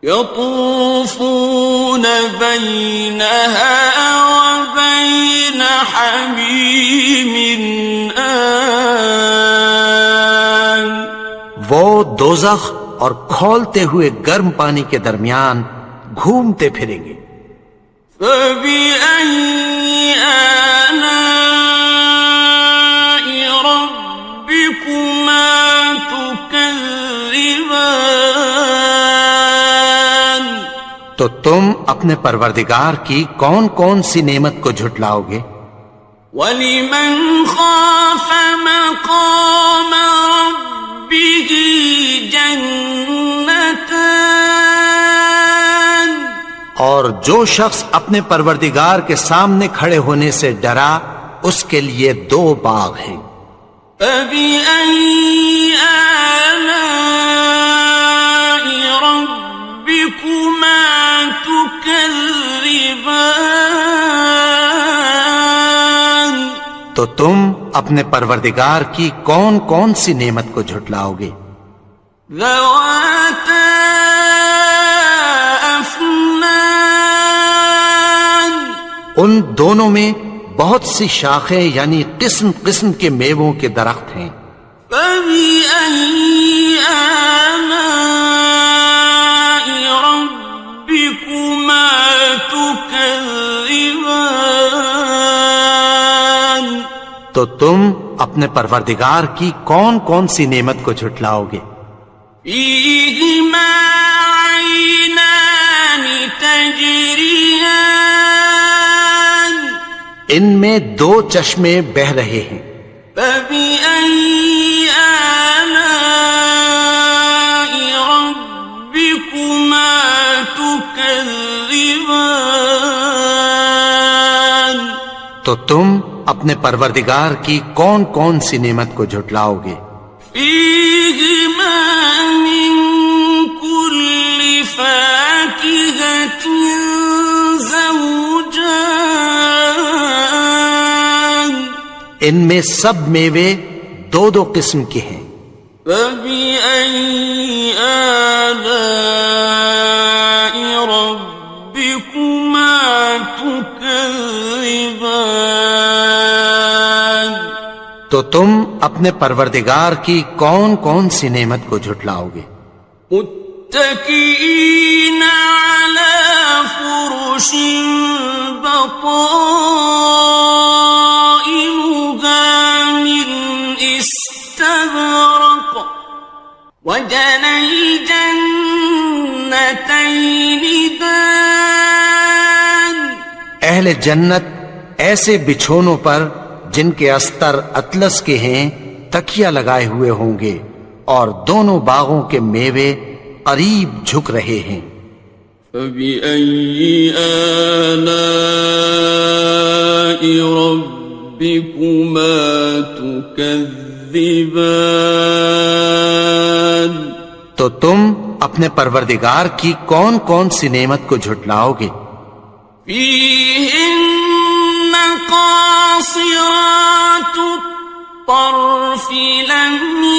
يَطُوفُونَ بَيْنَهَا وَبَيْنَ حَمِيمٍ آنٍ، وہ دوزخ اور کھولتے ہوئے گرم پانی کے درمیان گھومتے پھریں گے۔ فَبِأَيِّ آلَاءِ رَبِّكُمَا تُكَذِّبَانِ، تو تم اپنے پروردگار کی کون کون سی نعمت کو جھٹلاؤ گے؟ وَلِمَنْ خَافَ مَقَامَ رَبِّهِ جَنَّتَانِ، اور جو شخص اپنے پروردگار کے سامنے کھڑے ہونے سے ڈرا اس کے لیے 2 باغ ہیں۔ فَبِأَيِّ آلَاءِ رَبِّكُمَا تُكَذِّبَانِ، تو تم اپنے پروردگار کی کون کون سی نعمت کو جھٹلاؤ گے؟ ذَوَاتَا أَفْنَانٍ أكنان ان دونوں میں بہت سی شاخیں یعنی قسم قسم کے میووں کے درخت ہیں. فبأي آلاء ربكما تكذبان تو تم اپنے پروردگار کی کون کون سی نعمت کو جھٹلاؤ گے؟ فيهما عينان تجريان ان میں دو چشمے بہ رہے ہیں. فبأي آلاء ربكما تكذبان تو تم اپنے پروردگار کی کون کون سی نعمت کو جھٹلاؤ گے؟ فيهما من كل فاكهة زوجان ان میں سب میوے دو دو قسم کے ہیں. فبأي آلاء ربكما تكذبان تو تم اپنے پروردگار کی کون کون سی نعمت کو جھٹلاؤ گے؟ متكئين على فرش بطائنها من استبرق وجنى الجنتين دان اہل جنت ایسے بچھونوں پر جن کے استر اطلس کے ہیں تکیہ لگائے ہوئے ہوں گے اور دونوں باغوں کے میوے قریب جھک رہے ہیں. فبأي آلاء ربكما تكذبان تو تم اپنے پروردگار کی کون کون سی نعمت کو جھٹلاؤ گے؟ فيهن قاصرات الطرف لم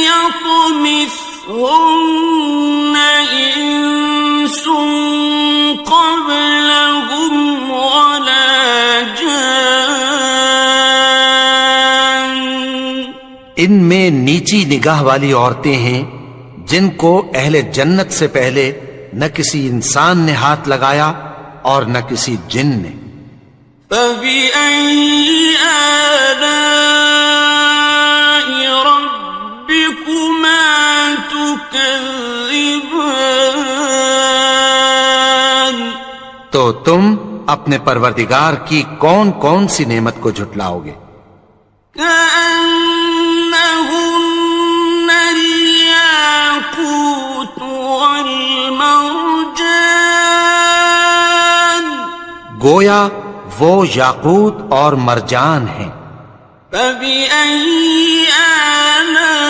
يطمثهن إنس قبلهم ولا جان ان میں نیچی نگاہ والی عورتیں ہیں جن کو اہل جنت سے پہلے نہ کسی انسان نے ہاتھ لگایا اور نہ کسی جن نے. فبأي آلاء ربكما تكذبان تو تم اپنے پروردگار کی کون کون سی نعمت کو جھٹلاؤ گے؟ كأنهن الياقوت والمرجان گویا وہ یاقوت اور مرجان ہیں. فبأي آلاء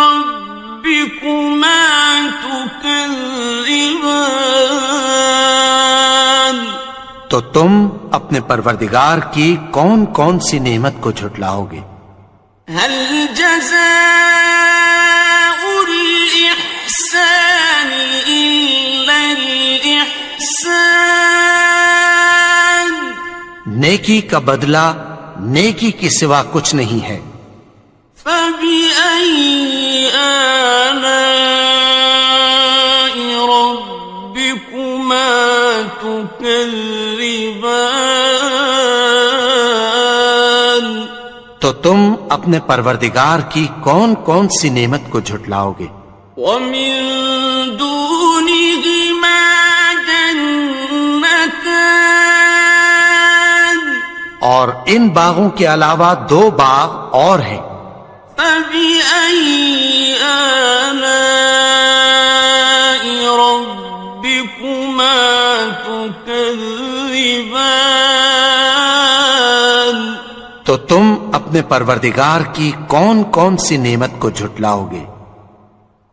ربكما تكذبان تو تم اپنے پروردگار کی کون کون سی نعمت کو جھٹلاؤ گے؟ هل جزاء الإحسان إلا الإحسان نیکی کا بدلہ نیکی کے سوا کچھ نہیں ہے. فبأي آلاء ربكما تكذبان تو تم اپنے پروردگار کی کون کون سی نعمت کو جھٹلاؤ گے؟ ومن دونهما جنتان اور ان باغوں کے علاوہ دو باغ اور ہیں. فبأي آلاء ربكما تكذبان تو تم اپنے پروردگار کی کون کون سی نعمت کو جھٹلاؤ گے؟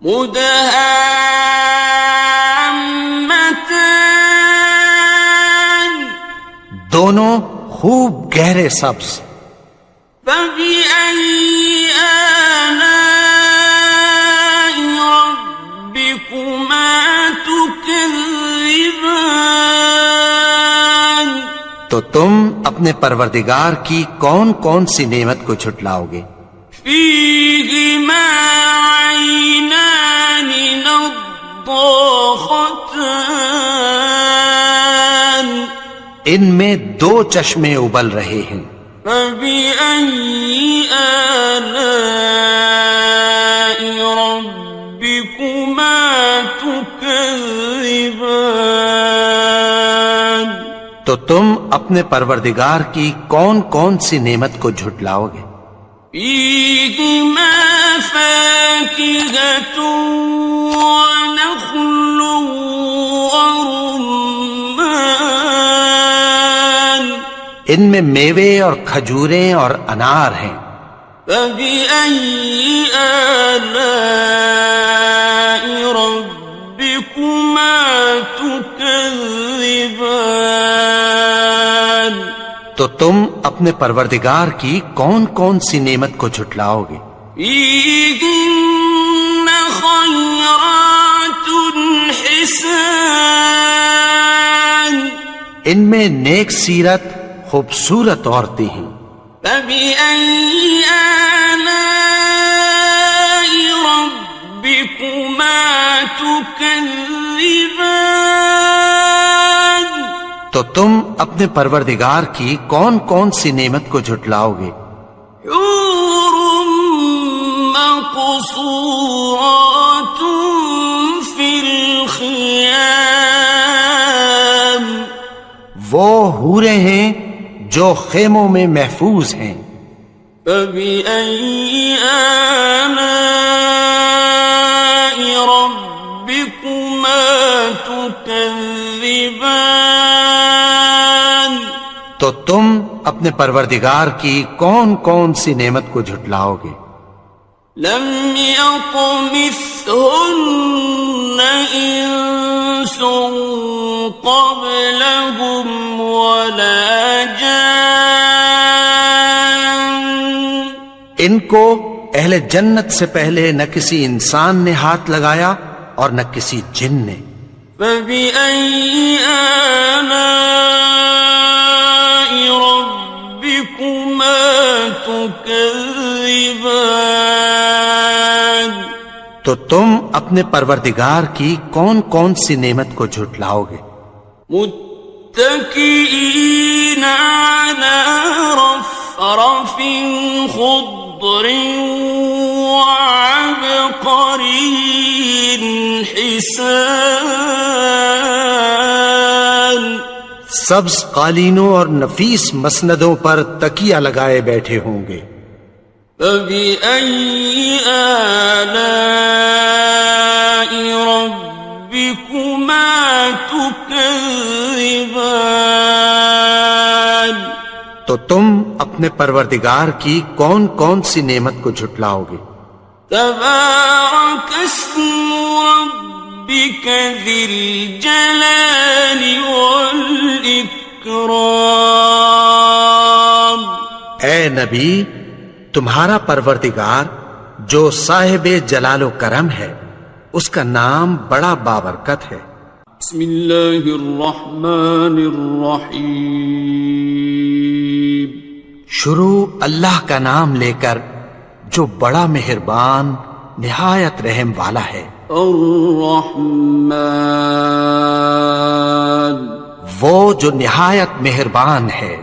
مدهامتان دونوں خوب گہرے سبز. فبأي آلاء ربكما تكذبان تو تم اپنے پروردگار کی کون کون سی نعمت کو جھٹلاؤ گے؟ فيهما عينان نضاختان ان میں دو چشمے ابل رہے ہیں، فبأي آلاء ربكما تكذبان تو تم اپنے پروردگار کی کون کون سی نعمت کو جھٹلاؤ گے؟ فيهما فاكهة ونخل ورمان ان میں میوے اور کھجوریں اور انار ہیں، فبأي آلاء ربكما تكذبان تو تم اپنے پروردگار کی کون کون سی نعمت کو جھٹلاؤ گے؟ فيهن خيرات حسان ان میں نیک سیرت خوبصورت عورتیں ہیں، فبأي آلاء ربكما تكذبان تو تم اپنے پروردگار کی کون کون سی نعمت کو جھٹلاؤ گے؟ حور مقصورات في الخيام وہ حوریں ہیں جو خیموں میں محفوظ ہیں، فبأي آلاء ربكما تكذبان تو تم اپنے پروردگار کی کون کون سی نعمت کو جھٹلاؤ گے؟ لم يطمثهن إنس قبلهم ولا جان ان کو اہل جنت سے پہلے نہ کسی انسان نے ہاتھ لگایا اور نہ کسی جن نے، فبأي آلاء ربكما تكذبان تو تم اپنے پروردگار کی کون کون سی نعمت کو جھٹلاؤ گے؟ متكئين على رفرف خضر وعبقري حسان سبز قالینوں اور نفیس مسندوں پر تکیہ لگائے بیٹھے ہوں گے، فبأي آلاء ربكما تكذبان تو تم اپنے پروردگار کی کون کون سی نعمت کو جھٹلاؤ گے؟ تبارك اسم ربك ذي الجلال والإكرام اے نبی، تمہارا پروردگار جو صاحب جلال و کرم ہے، اس کا نام بڑا بابرکت ہے۔ بسم اللہ الرحمن الرحیم شروع اللہ کا نام لے کر جو بڑا مہربان نہایت رحم والا ہے۔ الرحمن وہ جو نہایت مہربان ہے۔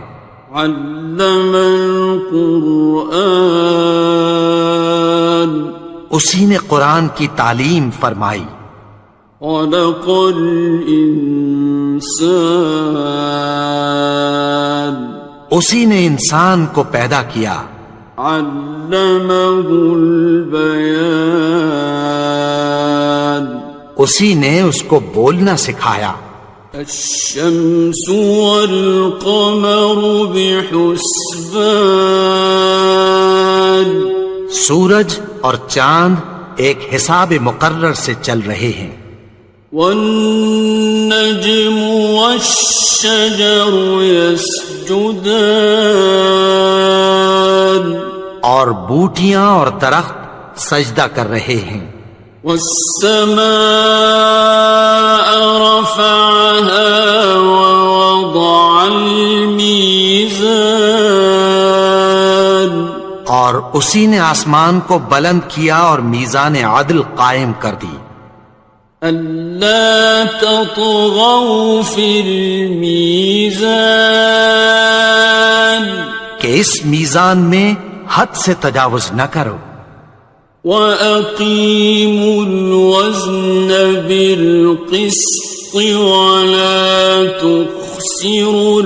علم القرآن اسی نے قرآن کی تعلیم فرمائی۔ خلق الانسان اسی نے انسان کو پیدا کیا۔ علمہ البیان اسی نے اس کو بولنا سکھایا۔ الشمس والقمر بحسبان سورج اور چاند ایک حساب مقرر سے چل رہے ہیں۔ والنجم والشجر يسجدان اور بوٹیاں اور درخت سجدہ کر رہے ہیں۔ والسماء رفعها ووضع الميزان اور اسی نے آسمان کو بلند کیا اور میزان عدل قائم کر دی ألا تطغوا في الميزان کہ اس میزان میں حد سے تجاوز نہ کرو وأقيموا الوزن بالقسط ولا تخسروا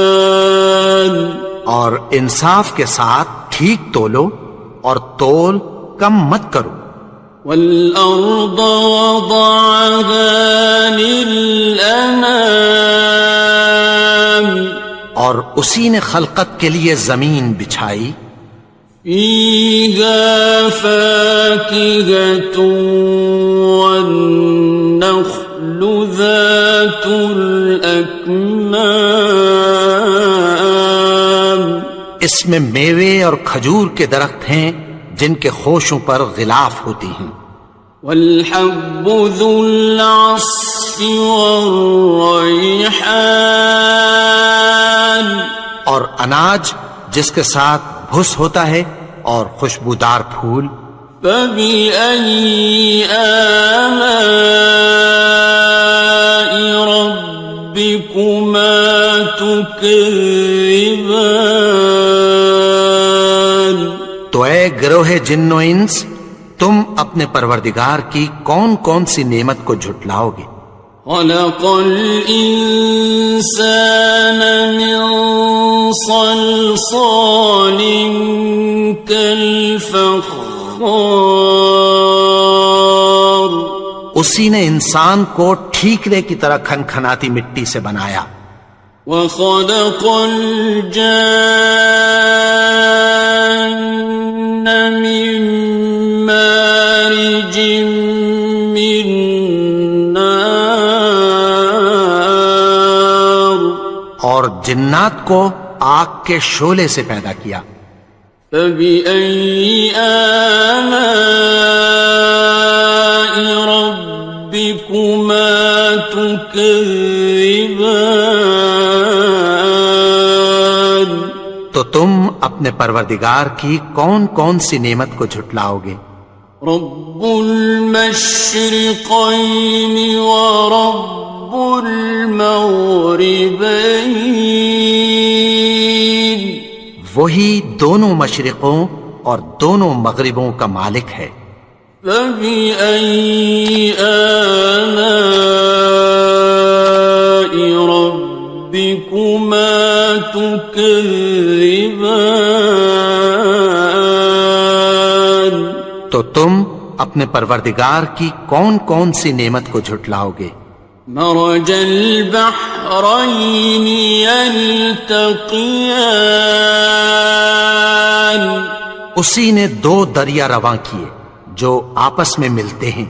الميزان اور انصاف کے ساتھ ٹھیک تولو اور تول کم مت کرو والأرض وضعها للأنام اور اسی نے خلقت کے لیے زمین بچھائی فيها فاكهة والنخل ذات الأكمام اس میں میوے اور کھجور کے درخت ہیں جن کے خوشوں پر غلاف ہوتی ہیں والحب ذو العصف والريحان اور اناج جس کے ساتھ بھس ہوتا ہے اور خوشبودار پھول فبأي آلاء ربكما تكذبان تو اے گروہ جن و انس تم اپنے پروردگار کی کون کون سی نعمت کو جھٹلاؤ گے خلق الإنسان من صلصال كالفخار اسی نے انسان کو ٹھیکرے کی طرح کھنکھناتی مٹی سے بنایا وخلق الجان من مارج من نار اور جنات کو آگ کے شعلے سے پیدا کیا فبأي آلاء ربكما تكذبان تو تم اپنے پروردگار کی کون کون سی نعمت کو جھٹلاؤ گے رب المشرقين ورب المغربين وہی دونوں مشرقوں اور دونوں مغربوں کا مالک ہے فبأي آلاء ربكما تكذبان تو تم اپنے پروردگار کی کون کون سی نعمت کو جھٹلاؤ گے مرج البحرين يلتقيان اسی نے دو دریا رواں کیے جو آپس میں ملتے ہیں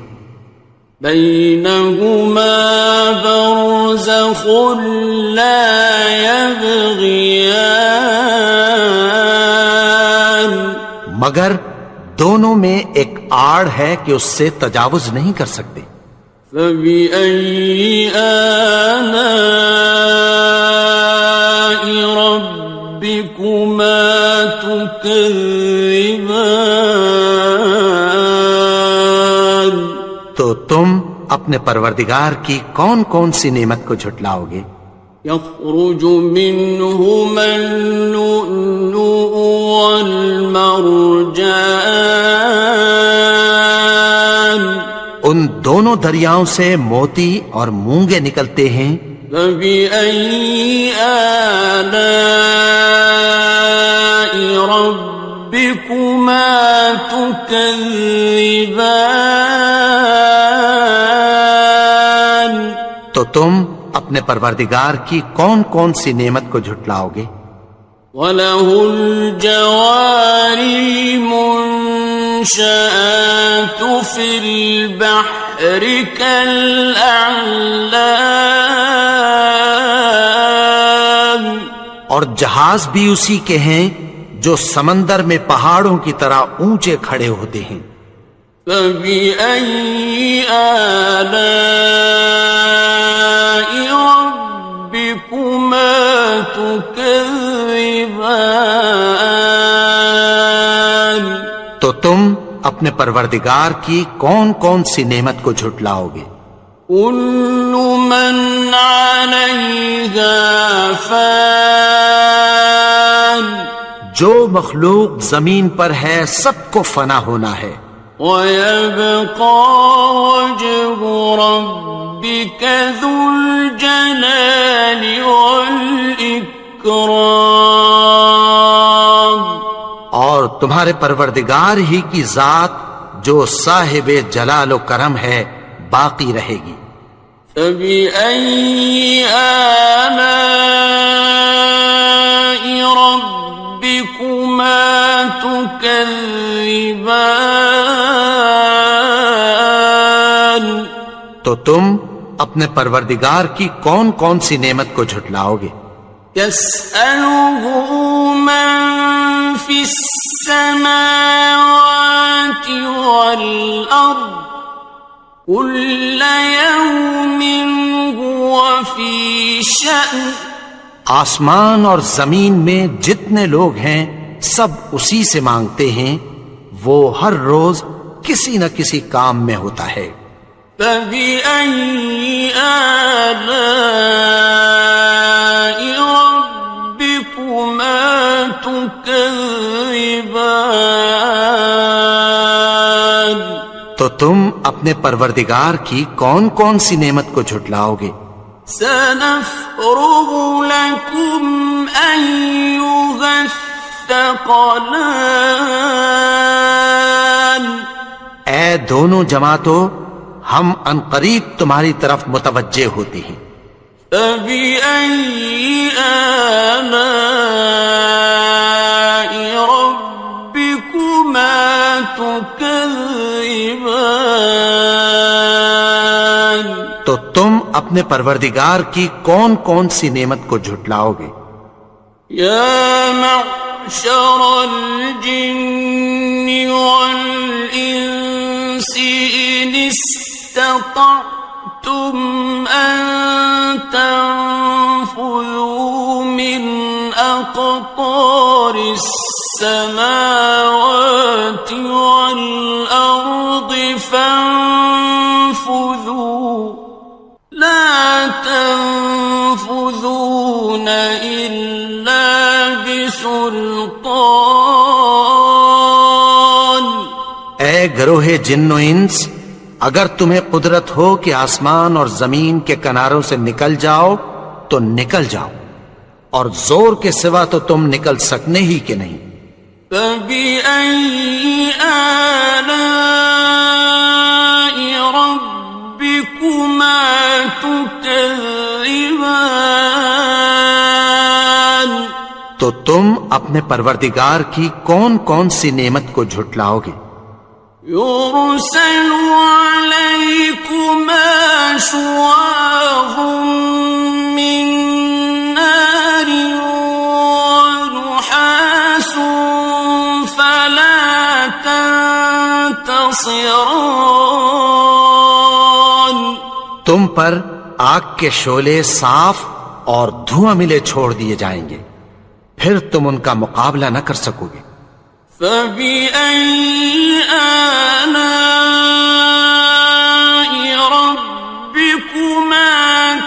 بينهما برزخ لا يبغيان مگر دونوں میں ایک آڑ ہے کہ اس سے تجاوز نہیں کر سکتے فبأي آلاء ربكما تكذبان تو تم اپنے پروردگار کی کون کون سی نعمت کو جھٹلاؤ گے يخرج منهما اللؤلؤ والمرجان ان دونوں دریاؤں سے موتی اور مونگے نکلتے ہیں فبأي آلاء ربكما تكذبان تو تم اپنے پروردگار کی کون کون سی نعمت کو جھٹلاؤ گے وَلَهُ الْجَوَارِ الْمُنشَآتُ فِي الْبَحْرِ كَالْأَعْلَامِ اور جہاز بھی اسی کے ہیں جو سمندر میں پہاڑوں کی طرح اونچے کھڑے ہوتے ہیں فَبِأَيِّ آلَاءِ رَبِّكُمَا تُكَذِّبَانِ تو تم اپنے پروردگار کی کون کون سی نعمت کو جھٹلاؤ گے؟ كل من عليها فان جو مخلوق زمین پر ہے سب کو فنا ہونا ہے، ويبقى وجه ربك ذو الجلال والإكرام اور تمہارے پروردگار ہی کی ذات جو صاحب جلال و کرم ہے باقی رہے گی۔ فبأي آلاء ربكما تكذبان تو تم اپنے پروردگار کی کون کون سی نعمت کو جھٹلاؤ گے؟ يسأله من في السماوات والأرض كل يوم هو في شأن آسمان اور زمین میں جتنے لوگ ہیں سب اسی سے مانگتے ہیں، وہ ہر روز کسی نہ کسی کام میں ہوتا ہے۔ فبأي آلاء ربكما تكذبان تو تم اپنے پروردگار کی کون کون سی نعمت کو جھٹلاؤ گے؟ سنفرغ لكم أيها الثقلان اے دونوں جماعتوں، ہم عنقریب تمہاری طرف متوجہ ہوتے ہیں۔ فبأي آلاء ربكما تكذبان تو تم اپنے پروردگار کی کون کون سی نعمت کو جھٹلاؤ گے؟ يا معشر الجن والإنس إن استطعتم أن تنفذوا من أقطار السماوات والأرض فانفذوا لا تنفذون إلا بسلطان اے گروہ جن و انس، اگر تمہیں قدرت ہو کہ آسمان اور زمین کے کناروں سے نکل جاؤ تو نکل جاؤ، اور زور کے سوا تو تم نکل سکنے ہی کہ نہیں۔ فبأي آلاء ربكما تكذبان تو تم اپنے پروردگار کی کون کون سی نعمت کو جھٹلاؤ گے؟ يرسل عليكما شواظ من نار ونحاس فلا تنتصران تم پر آگ کے شعلے صاف اور دھواں ملے چھوڑ دیے جائیں گے، پھر تم ان کا مقابلہ نہ کر سکو گے۔ فبأي آلاء ربكما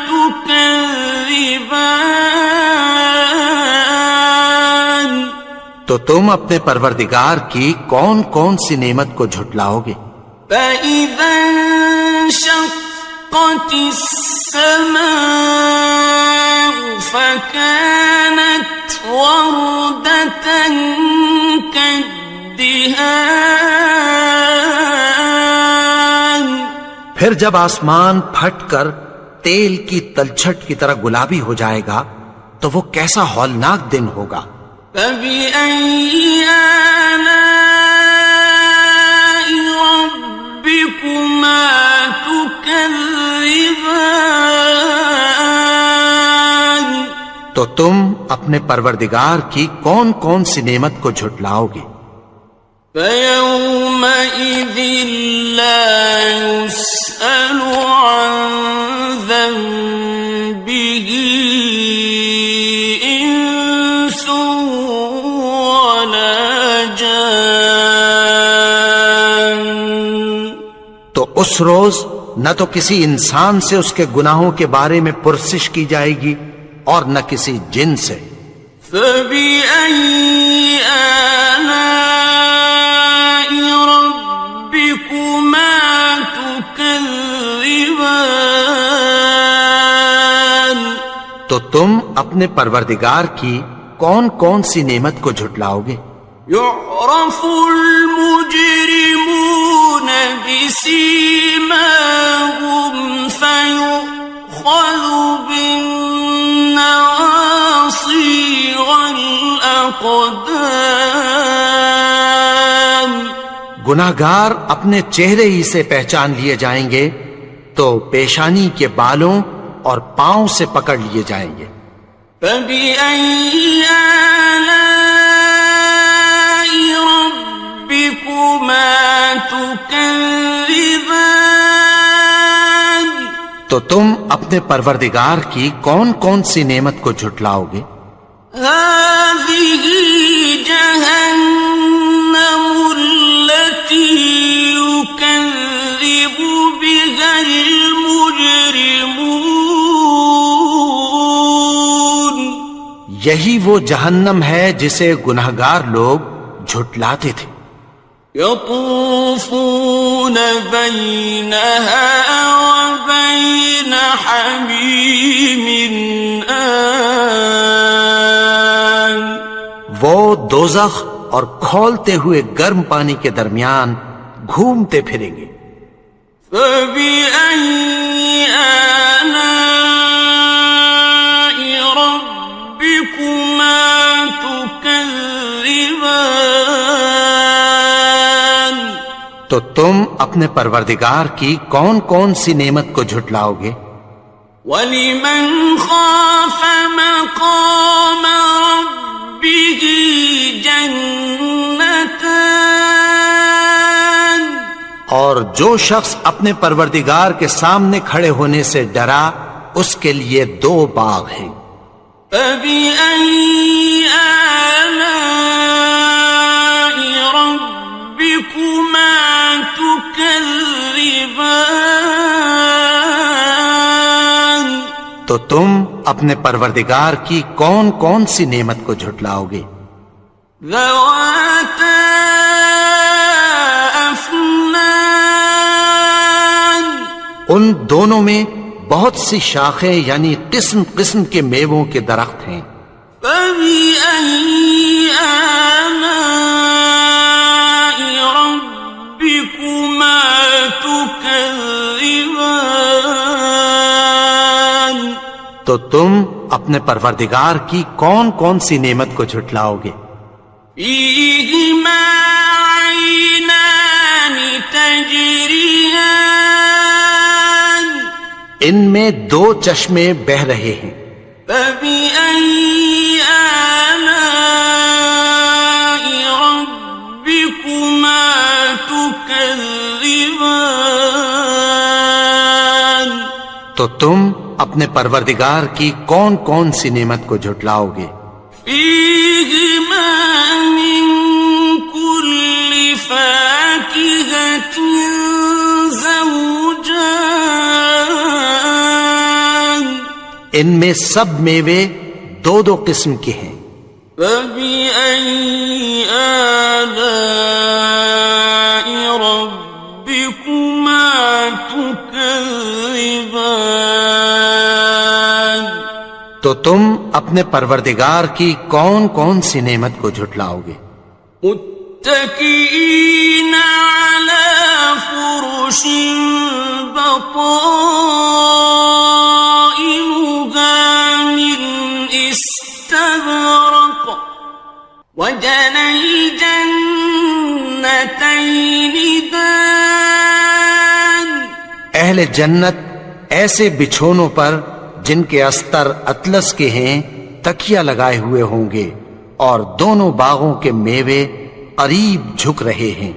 تكذبان تو تم اپنے پروردگار کی کون کون سی نعمت کو جھٹلاؤ گے؟ فإذا انشقت السماء فكانت وردة كالدهان پھر جب آسمان پھٹ کر تیل کی تلچھٹ کی طرح گلابی ہو جائے گا تو وہ کیسا ہولناک دن ہوگا۔ فبأي آلاء ربكما تكذبان تو تم اپنے پروردگار کی کون کون سی نعمت کو جھٹلاؤ گے؟ فيومئذ لا يسأل عن ذنبه إنس ولا جان. تو اس روز نہ تو کسی انسان سے اس کے گناہوں کے بارے میں پرسش کی جائے گی اور نہ کسی جن سے. فَبِأَيِّ آلَاءِ رَبِّكُمَا تُكَذِّبَانِ. تو تم اپنے پروردگار کی کون کون سی نعمت کو جھٹلاؤ گے؟ يعرف المجرمون بسيماهم فيؤخذ بالنواصي والأقدام. گناہگار اپنے چہرے ہی سے پہچان لیے جائیں گے تو پیشانی کے بالوں اور پاؤں سے پکڑ لیے جائیں گے. فَبِأَيِّ آلَاءِ رَبِّكُمَا تُكَذِّبَانِ. تو تم اپنے پروردگار کی کون کون سی نعمت کو جھٹلاؤ گے؟ هَذِهِ جَهَنَّمُ الَّتِي يُكَذِّبُ بِهَا الْمُجْرِمُونَ. یہی وہ جہنم ہے جسے گناہگار لوگ جھٹلاتے تھے. يطوفون بينها وبين حميم آن. وہ دوزخ اور کھولتے ہوئے گرم پانی کے درمیان گھومتے پھریں گے. فَبِأَيِّ آلَاءِ رَبِّكُمَا تُكَذِّبَانِ. تو تم اپنے پروردگار کی کون کون سی نعمت کو جھٹلاؤ گے؟ وَلِمَنْ خَافَ مَقَامَ رَبِّهِ جَنَّتَانِ. اور جو شخص اپنے پروردگار کے سامنے کھڑے ہونے سے ڈرا اس کے لیے 2 باغ ہیں. فَبِأَيِّ آلَاءِ رَبِّكُمَا تُكَذِّبَانِ. تو تم اپنے پروردگار کی کون کون سی نعمت کو جھٹلاؤ گے؟ ذَوَاتَا أَفْنَانٍ. ان دونوں میں بہت سی شاخیں یعنی قسم قسم کے میووں کے درخت ہیں. فَبِأَيِّ آلَاءِ رَبِّكُمَا تُكَذِّبَانِ. تو تم اپنے پروردگار کی کون کون سی نعمت کو جھٹلاؤ گے؟ فِيهِمَا عَيْنَانِ تَجْرِيَانِ. ان میں 2 چشمے بہہ رہے ہیں. فَبِأَيِّ آلَاءِ رَبِّكُمَا تُكَذِّبَانِ. تو تم اپنے پروردگار کی کون کون سی نعمت کو جھٹلاؤ گے؟ فِيهِمَا مِن كُلِّ فَاكِهَةٍ زَوْجَانِ. ان میں سب میوے 2 قسم کے ہیں. فَبِأَيِّ آلَاءِ رَبِّكُمَا تُكَذِّبَانِ. تو تم اپنے پروردگار کی کون کون سی نعمت کو جھٹلاؤ گے؟ متكئين على فرش بطائنها من استبرق وجنى الجنتين دان. اہل جنت ایسے بچھونوں پر جن کے استر اطلس کے ہیں تکیہ لگائے ہوئے ہوں گے اور دونوں باغوں کے میوے قریب جھک رہے ہیں.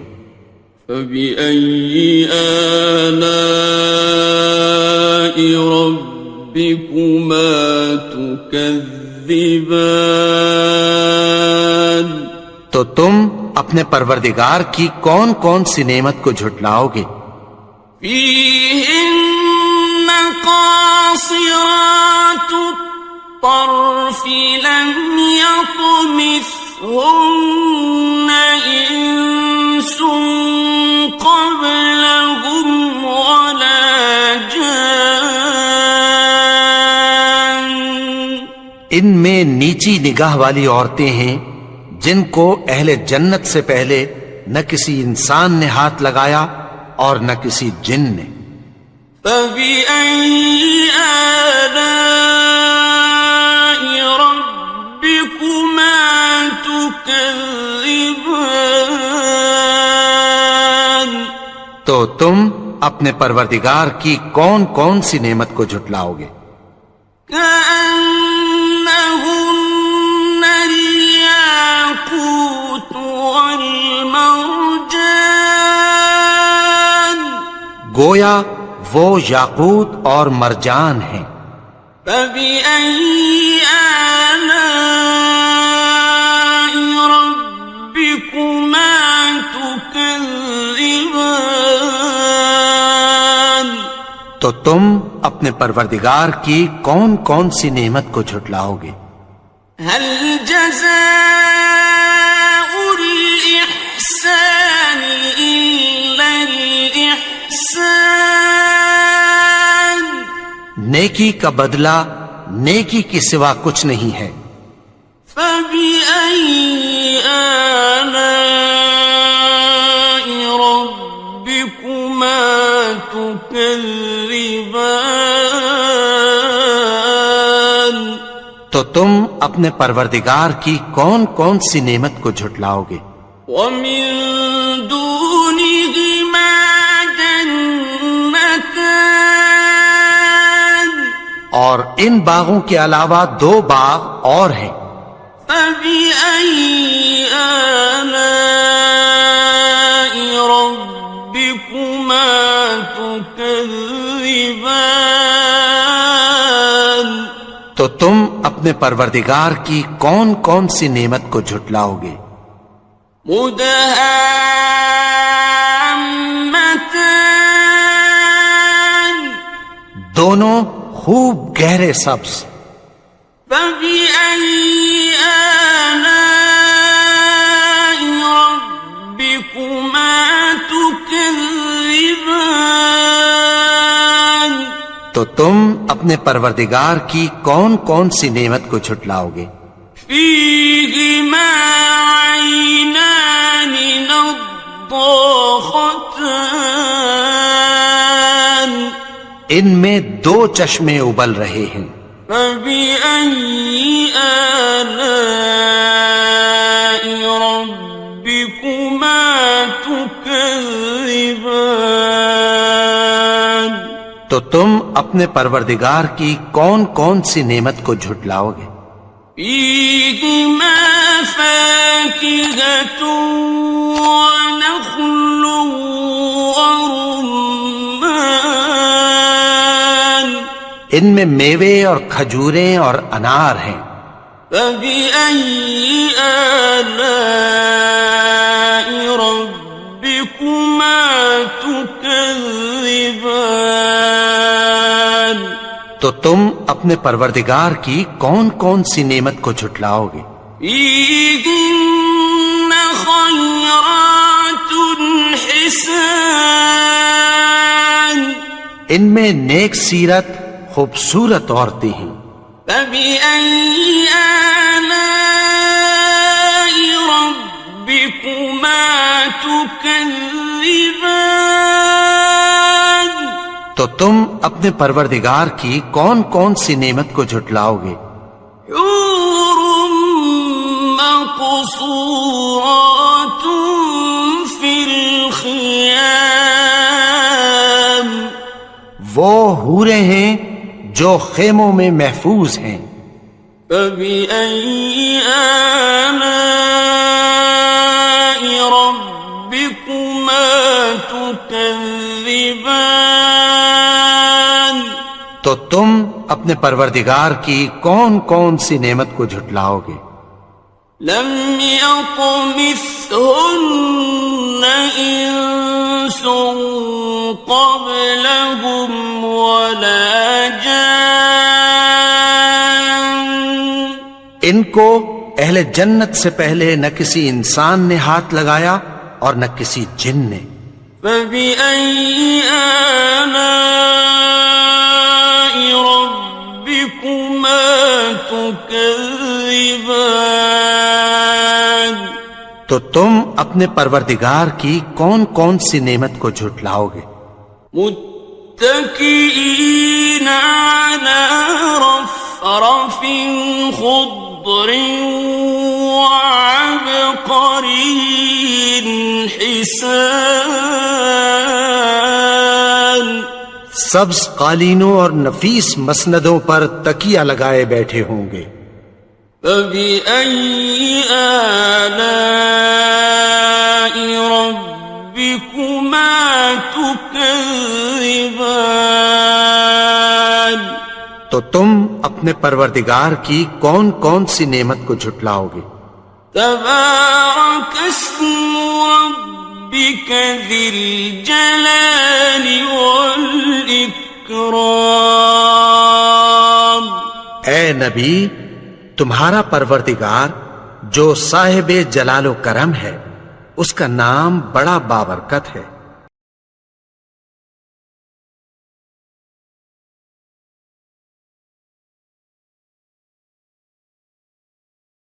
فَبِأَيِّ آلَاءِ رَبِّكُمَا تُكَذِّبَانِ. تو تم اپنے پروردگار کی کون کون سی نعمت کو جھٹلاؤ گے؟ فيهن قاصرات الطرف لم يطمثهن إنس قبلهم ولا جان. ان میں نیچی نگاہ والی عورتیں ہیں جن کو اہل جنت سے پہلے نہ کسی انسان نے ہاتھ لگایا اور نہ کسی جن نے. فَبِأَيِّ آلَاءِ رَبِّكُمَا تُكَذِّبَانِ. تو تم اپنے پروردگار کی کون کون سی نعمت کو جھٹلاؤ گے؟ كأنهن الياقوت والمرجان. گویا وہ یاقوت اور مرجان ہیں. فبأي آلاء ربكما تكذبان. تو تم اپنے پروردگار کی کون کون سی نعمت کو جھٹلاؤ گے؟ هل جزاء الإحسان إلا الإحسان. نیکی کا بدلہ نیکی کی سوا کچھ نہیں ہے. فبأي آلاء ربكما تكذبان. تو تم اپنے پروردگار کی کون کون سی نعمت کو جھٹلاؤ گے؟ ومن دونهما جنتان. اور ان باغوں کے علاوہ دو باغ اور ہیں. فبأي آلاء ربكما تكذبان. تو تم اپنے پروردگار کی کون کون سی نعمت کو جھٹلاؤ گے؟ مدهامتان. دونوں خوب گہرے سبز. فبأي آلاء ربكما تكذبان. تو تم اپنے پروردگار کی کون کون سی نعمت کو جھٹلاؤ گے؟ فيهما عينان نضاختان. ان میں دو چشمے ابل رہے ہیں. فبأي آلاء ربكما تكذبان. تو تم اپنے پروردگار کی کون کون سی نعمت کو جھٹلاؤ گے؟ فيهما فاكهة ونخل ورمان. ان میں میوے اور کھجوریں اور انار ہیں. فبأي آلاء ربكما تكذبان. تو تم اپنے پروردگار کی کون کون سی نعمت کو جھٹلاؤ گے؟ فيهن خيرات حسان. ان میں نیک سیرت خوبصورت عورتیں ہیں. فبأي آلاء ربكما تكذبان. تو تم اپنے پروردگار کی کون کون سی نعمت کو جھٹلاؤ گے؟ حور مقصورات في الخيام. وہ حوریں ہیں جو خیموں میں محفوظ ہیں. فبأي آلاء ربكما تكذبان. تو تم اپنے پروردگار کی کون کون سی نعمت کو جھٹلاؤ گے؟ لم يطمثهن إنس قبلهم ولا جان ان کو اہل جنت سے پہلے نہ کسی انسان نے ہاتھ لگایا اور نہ کسی جن نے. فبأي آلاء ربكما تكذبان تو تم اپنے پروردگار کی کون کون سی نعمت کو جھٹلاؤ گے؟ متكئين على رفرف خضر وعبقري حسان سبز قالینوں اور نفیس مسندوں پر تکیہ لگائے بیٹھے ہوں گے. فبأي آلاء ربكما تكذبان تو تم اپنے پروردگار کی کون کون سی نعمت کو جھٹلاؤ گے؟ تبارك اسم ربك ذي الجلال والإكرام. اے نبی، تمہارا پروردگار جو صاحب جلال و کرم ہے، اس کا نام بڑا بابرکت ہے.